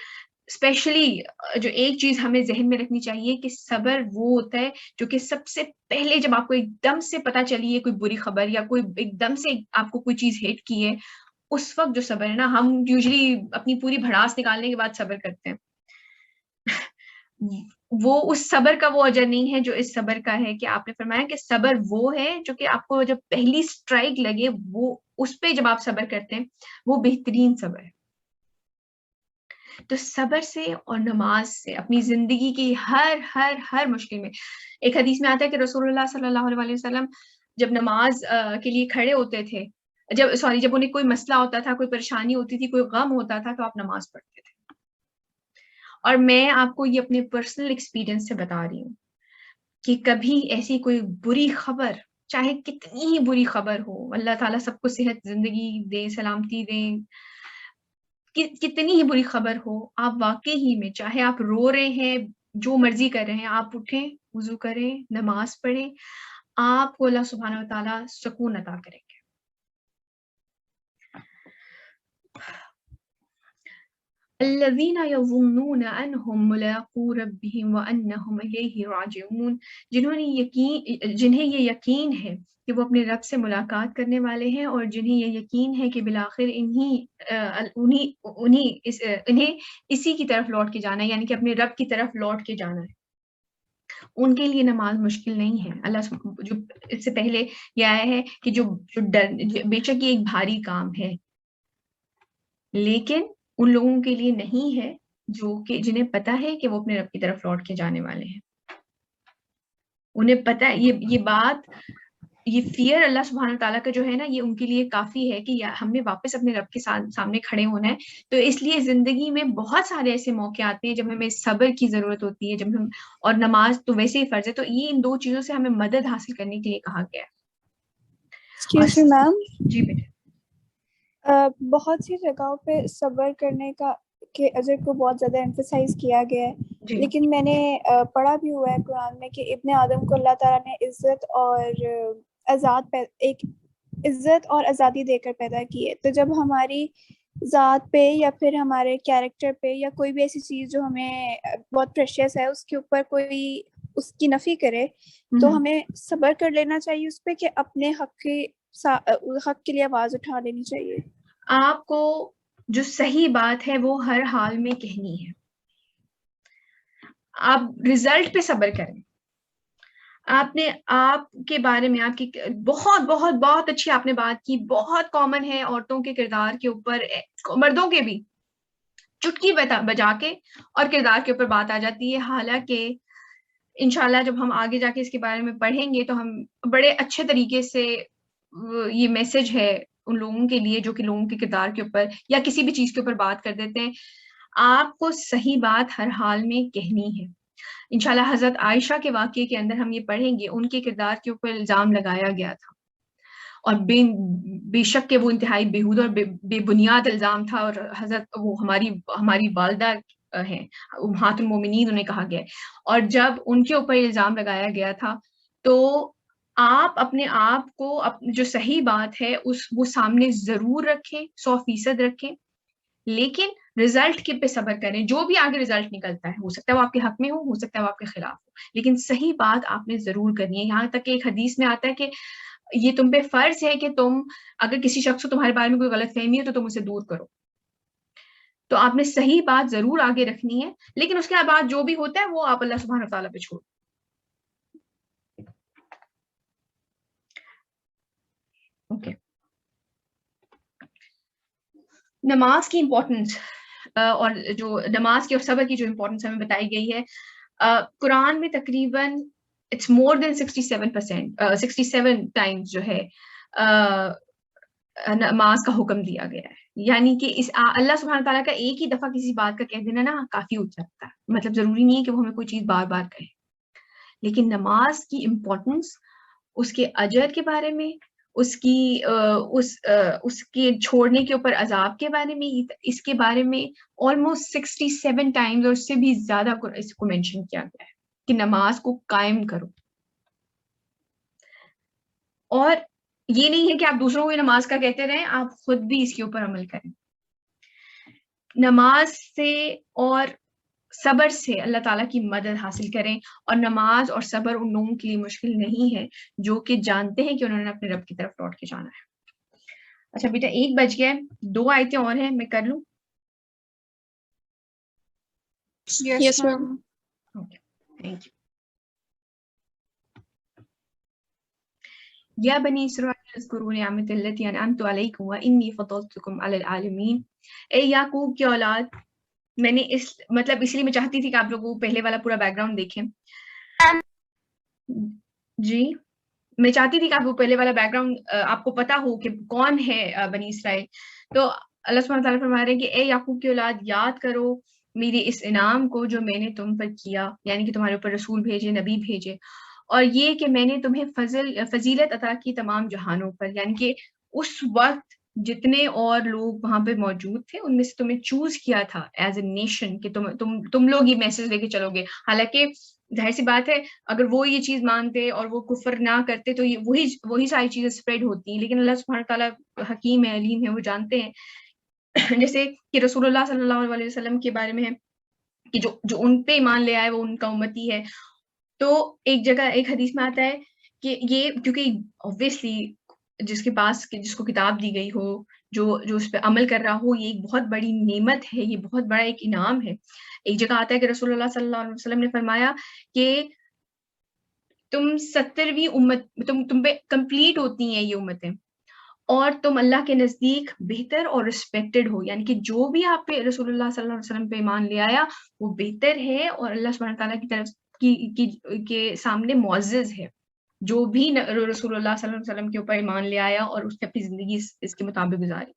اسپیشلی جو ایک چیز ہمیں ذہن میں رکھنی چاہیے کہ صبر وہ ہوتا ہے جو کہ سب سے پہلے جب آپ کو ایک دم سے پتہ چلی ہے کوئی بری خبر یا کوئی ایک دم سے آپ کو کوئی چیز ہٹ کی ہے، اس وقت جو صبر ہے نا، ہم یوزلی اپنی پوری بھڑاس نکالنے کے بعد صبر کرتے ہیں. وہ اس صبر کا وہ اجر نہیں ہے جو اس صبر کا ہے. کہ آپ نے فرمایا کہ صبر وہ ہے جو کہ آپ کو جب پہلی اسٹرائک لگے، وہ اس پہ جب آپ صبر کرتے ہیں وہ بہترین صبر ہے. تو صبر سے اور نماز سے اپنی زندگی کی ہر مشکل میں، ایک حدیث میں آتا ہے کہ رسول اللہ صلی اللہ علیہ وسلم جب نماز کے لیے کھڑے ہوتے تھے، جب انہیں کوئی مسئلہ ہوتا تھا، کوئی پریشانی ہوتی تھی، کوئی غم ہوتا تھا، تو آپ نماز پڑھتے تھے. اور میں آپ کو یہ اپنے پرسنل ایکسپیرینس سے بتا رہی ہوں کہ کبھی ایسی کوئی بری خبر، چاہے کتنی ہی بری خبر ہو، اللہ تعالیٰ سب کو صحت زندگی دے، سلامتی دے، کتنی ہی بری خبر ہو، آپ واقعی میں چاہے آپ رو رہے ہیں، جو مرضی کر رہے ہیں، آپ اٹھیں، وضو کریں، نماز پڑھیں، آپ کو اللہ سبحانہ و تعالیٰ سکون عطا کریں گے. الذین یظنون انہم ملاقو ربہم وانہم الیہ راجعون، جنہیں یہ یقین ہے کہ وہ اپنے رب سے ملاقات کرنے والے ہیں، اور جنہیں یہ یقین ہے کہ بالآخر انہیں اسی کی طرف لوٹ کے جانا ہے، یعنی کہ اپنے رب کی طرف لوٹ کے جانا ہے. ان کے لیے نماز مشکل نہیں ہے. اللہ جو اس سے پہلے یہ آیا ہے کہ جو بے شک یہ ایک بھاری کام ہے، لیکن ان لوگوں کے لیے نہیں ہے جو کہ جنہیں پتا ہے کہ وہ اپنے رب کی طرف لوٹ کے جانے والے ہیں. انہیں پتا ہے یہ بات یہ فیئر اللہ سبحانہ تعالیٰ کا جو ہے نا، یہ ان کے لیے کافی ہے کہ ہم نے واپس اپنے رب کے سامنے کھڑے ہونا ہے. تو اس لیے زندگی میں بہت سارے ایسے موقع آتے ہیں جب ہمیں صبر کی ضرورت ہوتی ہے، جب ہم، اور نماز تو ویسے ہی فرض ہے. تو یہ ان 2 چیزوں سے ہمیں مدد حاصل کرنے کے لیے کہا گیا ہے. ایکسکیوز می میم، جی بیٹے. بہت سی جگہوں پہ صبر کرنے کا کے اجر کو بہت زیادہ ایمفسائز کیا گیا ہے، جی لیکن میں نے پڑھا بھی ہوا ہے قرآن میں کہ ابن آدم کو اللہ تعالیٰ نے عزت اور آزادی دے کر پیدا کی ہے. تو جب ہماری ذات پہ یا پھر ہمارے کیریکٹر پہ یا کوئی بھی ایسی چیز جو ہمیں بہت پریشیس ہے اس کے اوپر کوئی اس کی نفی کرے تو ہمیں صبر کر لینا چاہیے اس پہ، کہ اپنے حق کے لیے آواز اٹھا لینی چاہیے. آپ کو جو صحیح بات ہے وہ ہر حال میں کہنی ہے. آپ رزلٹ پہ صبر کریں. آپ نے آپ کے بارے میں آپ کی بہت بہت بہت اچھی آپ نے بات کی. بہت کامن ہے عورتوں کے کردار کے اوپر، مردوں کے بھی چٹکی بجا کے اور کردار کے اوپر بات آ جاتی ہے. حالانکہ انشاءاللہ جب ہم آگے جا کے اس کے بارے میں پڑھیں گے تو ہم بڑے اچھے طریقے سے یہ میسج ہے ان لوگوں کے لیے جو کہ لوگوں کے کردار کے اوپر یا کسی بھی چیز کے اوپر بات کر دیتے ہیں. آپ کو صحیح بات ہر حال میں کہنی ہے. انشاءاللہ حضرت عائشہ کے واقعے کے اندر ہم یہ پڑھیں گے، ان کے کردار کے اوپر الزام لگایا گیا تھا اور بے شک کہ وہ انتہائی بےہودہ اور بے بنیاد الزام تھا. اور حضرت وہ ہماری والدہ ہیں، امہات المومنین انہیں کہا گیا. اور جب ان کے اوپر الزام لگایا گیا تھا تو آپ اپنے آپ کو جو صحیح بات ہے وہ سامنے ضرور رکھیں، 100% رکھیں، لیکن رزلٹ کے پہ صبر کریں. جو بھی آگے رزلٹ نکلتا ہے، ہو سکتا ہے وہ آپ کے حق میں ہو سکتا ہے وہ آپ کے خلاف ہو، لیکن صحیح بات آپ نے ضرور کرنی ہے. یہاں تک کہ ایک حدیث میں آتا ہے کہ یہ تم پہ فرض ہے کہ تم اگر کسی شخص کو تمہارے بارے میں کوئی غلط فہمی ہے تو تم اسے دور کرو. تو آپ نے صحیح بات ضرور آگے رکھنی ہے، لیکن اس کے بعد جو بھی ہوتا ہے وہ آپ اللہ سبحانہ تعالیٰ پہ چھوڑ. اوکے. نماز کی امپورٹنس اور جو نماز کی اور صبر کی جو امپورٹنس ہمیں بتائی گئی ہے، قرآن میں تقریباً اٹس مور دین 67 ٹائمز جو ہے نماز کا حکم دیا گیا ہے. یعنی کہ اللہ سبحانہ تعالیٰ کا ایک ہی دفعہ کسی بات کا کہہ دینا نا کافی ہو جاتا ہے. مطلب ضروری نہیں ہے کہ وہ ہمیں کوئی چیز بار بار کہے، لیکن نماز کی امپورٹنس، اس کے اجر کے بارے میں، اس کے چھوڑنے کے اوپر عذاب کے بارے میں، اس کے بارے میں آلموسٹ 67 ٹائمز اور اس سے بھی زیادہ اس کو مینشن کیا گیا ہے کہ نماز کو قائم کرو. اور یہ نہیں ہے کہ آپ دوسروں کو نماز کا کہتے رہیں، آپ خود بھی اس کے اوپر عمل کریں. نماز سے اور صبر سے اللہ تعالیٰ کی مدد حاصل کریں. اور نماز اور صبر ان لوگوں کے لیے مشکل نہیں ہے جو کہ جانتے ہیں کہ انہوں نے اپنے رب کی طرف لوٹ کے جانا ہے. اچھا بیٹا 1 بج گیا، 2 آیتیں اور ہیں، میں کر لوں؟ Yes ma'am. Okay, thank you. یا بنی اسرائیل اذکروا نعمتی التی انعمت علیکم وانی فضلتکم علی العالمین. اے یعقوب کی اولاد، میں نے اس لیے میں چاہتی تھی کہ آپ لوگوں پہلے والا پورا بیک گراؤنڈ دیکھیں. جی میں چاہتی تھی کہ آپ کو پہلے والا بیک گراؤنڈ آپ کو پتا ہو کہ کون ہے بنی اسرائیل. تو اللہ سبحانہ تعالیٰ فرما رہے ہیں کہ اے یعقوب کی اولاد، یاد کرو میرے اس انعام کو جو میں نے تم پر کیا، یعنی کہ تمہارے اوپر رسول بھیجے، نبی بھیجے، اور یہ کہ میں نے تمہیں فضیلت عطا کی تمام جہانوں پر. یعنی کہ اس وقت جتنے اور لوگ وہاں پہ موجود تھے ان میں سے تمہیں چوز کیا تھا ایز اے نیشن کہ تم لوگ یہ میسج لے کے چلو گے. حالانکہ ظاہر سی بات ہے اگر وہ یہ چیز مانتے اور وہ کفر نہ کرتے تو وہی ساری چیزیں اسپریڈ ہوتی ہیں. لیکن اللہ سبحانہ تعالیٰ حکیم ہے، علیم ہے، وہ جانتے ہیں. جیسے کہ رسول اللہ صلی اللہ علیہ وسلم کے بارے میں ہے کہ جو ان پہ ایمان لے آئے وہ ان کا امتی ہے. تو ایک جگہ ایک حدیث میں آتا ہے کہ یہ کیونکہ obviously جس کو کتاب دی گئی ہو، جو اس پہ عمل کر رہا ہو، یہ ایک بہت بڑی نعمت ہے، یہ بہت بڑا ایک انعام ہے. ایک جگہ آتا ہے کہ رسول اللہ صلی اللہ علیہ وسلم نے فرمایا کہ تم 70ویں امت، تم پہ کمپلیٹ ہوتی ہیں یہ امتیں، اور تم اللہ کے نزدیک بہتر اور ریسپیکٹڈ ہو. یعنی کہ جو بھی آپ پہ رسول اللہ صلی اللہ علیہ وسلم پہ ایمان لے آیا وہ بہتر ہے اور اللہ سبحانہ تعالیٰ کی طرف کے سامنے معزز ہے. جو بھی رسول اللہ صلی اللہ علیہ وسلم کے اوپر ایمان لے آیا اور اس نے اپنی زندگی اس کے مطابق گزاری.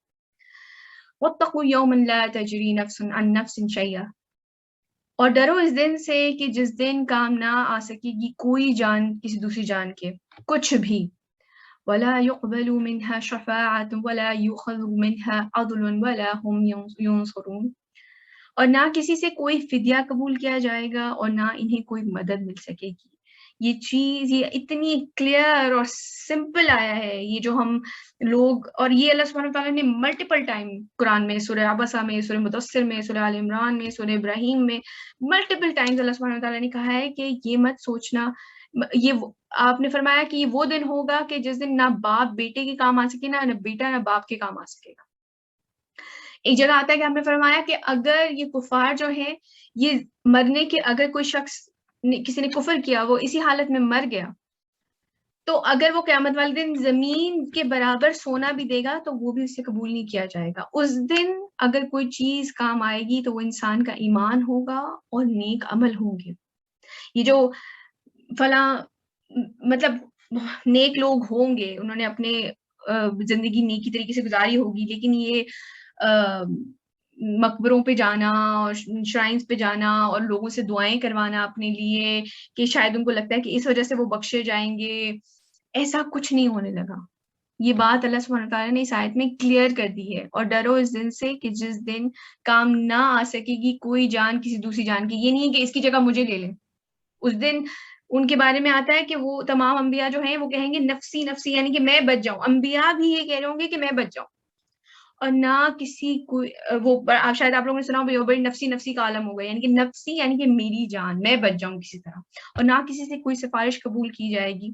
وَاتَّقُوا يَوْمًا لَا تَجْرِي نَفْسٌ عَن نَفْسٍ شَيْئًا، اور ڈرو اس دن سے کہ جس دن کام نہ آ سکے گی کوئی جان کسی دوسری جان کے کچھ بھی. وَلَا يُقْبَلُ مِنْهَا شَفَاعَةٌ وَلَا يُؤْخَذُ مِنْهَا عَدْلٌ وَلَا هُمْ يُنصَرُونَ، اور نہ کسی سے کوئی فدیہ قبول کیا جائے گا اور نہ انہیں کوئی مدد مل سکے گی. یہ چیز یہ اتنی کلیئر اور سمپل آیا ہے، یہ جو ہم لوگ، اور یہ اللہ سبحانہ وتعالیٰ نے ملٹیپل ٹائم قرآن میں، سورہ عبسہ میں، سورہ مدثر میں، سورہ آل عمران میں، سورہ ابراہیم میں، ملٹیپل ٹائمز اللہ سبحانہ وتعالیٰ نے کہا ہے کہ یہ مت سوچنا. یہ آپ نے فرمایا کہ یہ وہ دن ہوگا کہ جس دن نہ باپ بیٹے کے کام آ سکے، نہ بیٹا نہ باپ کے کام آ سکے گا. ایک جگہ آتا ہے کہ ہم نے فرمایا کہ اگر یہ کفار جو ہیں یہ مرنے کے، اگر کوئی شخص کسی نے کفر کیا وہ اسی حالت میں مر گیا تو اگر وہ قیامت والے دن زمین کے برابر سونا بھی دے گا تو وہ بھی اس سے قبول نہیں کیا جائے گا. اس دن اگر کوئی چیز کام آئے گی تو وہ انسان کا ایمان ہوگا اور نیک عمل ہوں گے. یہ جو فلاں مطلب نیک لوگ ہوں گے، انہوں نے اپنے زندگی نیکی طریقے سے گزاری ہوگی، لیکن یہ مقبروں پہ جانا اور شرائنز پہ جانا اور لوگوں سے دعائیں کروانا اپنے لیے کہ شاید ان کو لگتا ہے کہ اس وجہ سے وہ بخشے جائیں گے، ایسا کچھ نہیں ہونے لگا. یہ بات اللہ سبحانہ تعالیٰ نے اس آیت میں کلیئر کر دی ہے. اور ڈرو اس دن سے کہ جس دن کام نہ آ سکے گی کوئی جان کسی دوسری جان کی. یہ نہیں ہے کہ اس کی جگہ مجھے لے لیں. اس دن ان کے بارے میں آتا ہے کہ وہ تمام انبیاء جو ہیں وہ کہیں گے نفسی نفسی، یعنی کہ میں بچ جاؤں. انبیاء بھی یہ کہہ رہے ہوں گے کہ میں بچ جاؤں، اور نہ کسی کو وہ شاید آپ لوگوں نے سنا ہو بڑی نفسی نفسی کا عالم ہوگا، یعنی کہ نفسی یعنی کہ میری جان، میں بچ جاؤں کسی طرح. اور نہ کسی سے کوئی سفارش قبول کی جائے گی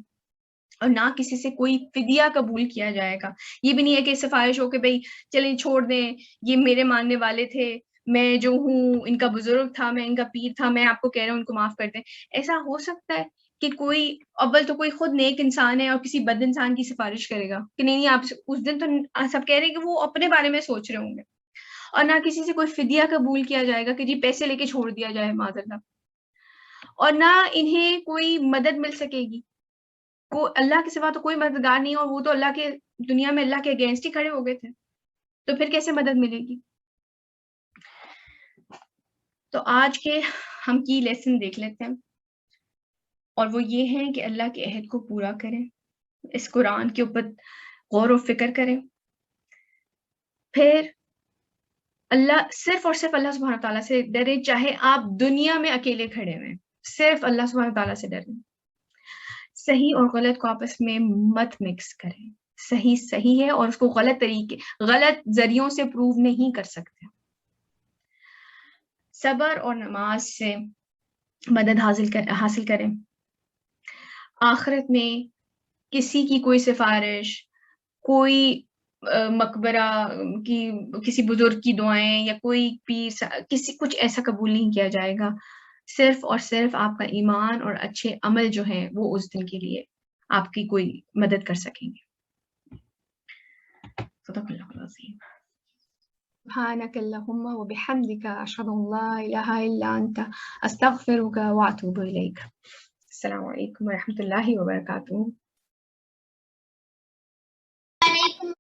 اور نہ کسی سے کوئی فدیہ قبول کیا جائے گا. یہ بھی نہیں ہے کہ سفارش ہو کہ بھئی چلیں چھوڑ دیں، یہ میرے ماننے والے تھے، میں جو ہوں ان کا بزرگ تھا، میں ان کا پیر تھا، میں آپ کو کہہ رہا ہوں ان کو معاف کر دیں. ایسا ہو سکتا ہے کہ کوئی اول تو کوئی خود نیک انسان ہے اور کسی بد انسان کی سفارش کرے گا کہ نہیں آپ اس دن تو سب کہہ رہے ہیں کہ وہ اپنے بارے میں سوچ رہے ہوں گے. اور نہ کسی سے کوئی فدیہ قبول کیا جائے گا کہ جی پیسے لے کے چھوڑ دیا جائے معاذ اللہ. اور نہ انہیں کوئی مدد مل سکے گی. اللہ کے سوا تو کوئی مددگار نہیں، اور وہ تو اللہ کے دنیا میں اللہ کے اگینسٹ ہی کھڑے ہو گئے تھے، تو پھر کیسے مدد ملے گی. تو آج کے ہم کی لیسن دیکھ لیتے ہیں، اور وہ یہ ہے کہ اللہ کے عہد کو پورا کریں، اس قرآن کے اوپر غور و فکر کریں، پھر اللہ صرف اور صرف اللہ سبحانہ تعالیٰ سے ڈریں. چاہے آپ دنیا میں اکیلے کھڑے ہوئے، صرف اللہ سبحانہ تعالیٰ سے ڈریں. صحیح اور غلط کو آپس میں مت مکس کریں. صحیح صحیح ہے اور اس کو غلط ذریعوں سے پروو نہیں کر سکتے. صبر اور نماز سے مدد حاصل کریں. آخرت میں کسی کی کوئی سفارش، کوئی مقبرہ کی کسی بزرگ کی دعائیں یا کوئی پیر کسی کچھ ایسا قبول نہیں کیا جائے گا. صرف اور صرف آپ کا ایمان اور اچھے عمل جو ہیں وہ اس دن کے لیے آپ کی کوئی مدد کر سکیں گے. صدق اللہ العظیم. سبحانك اللهم وبحمدك أشهد أن لا إله إلا أنت أستغفرك وأتوب إليك. السلام عليكم ورحمة الله وبركاته.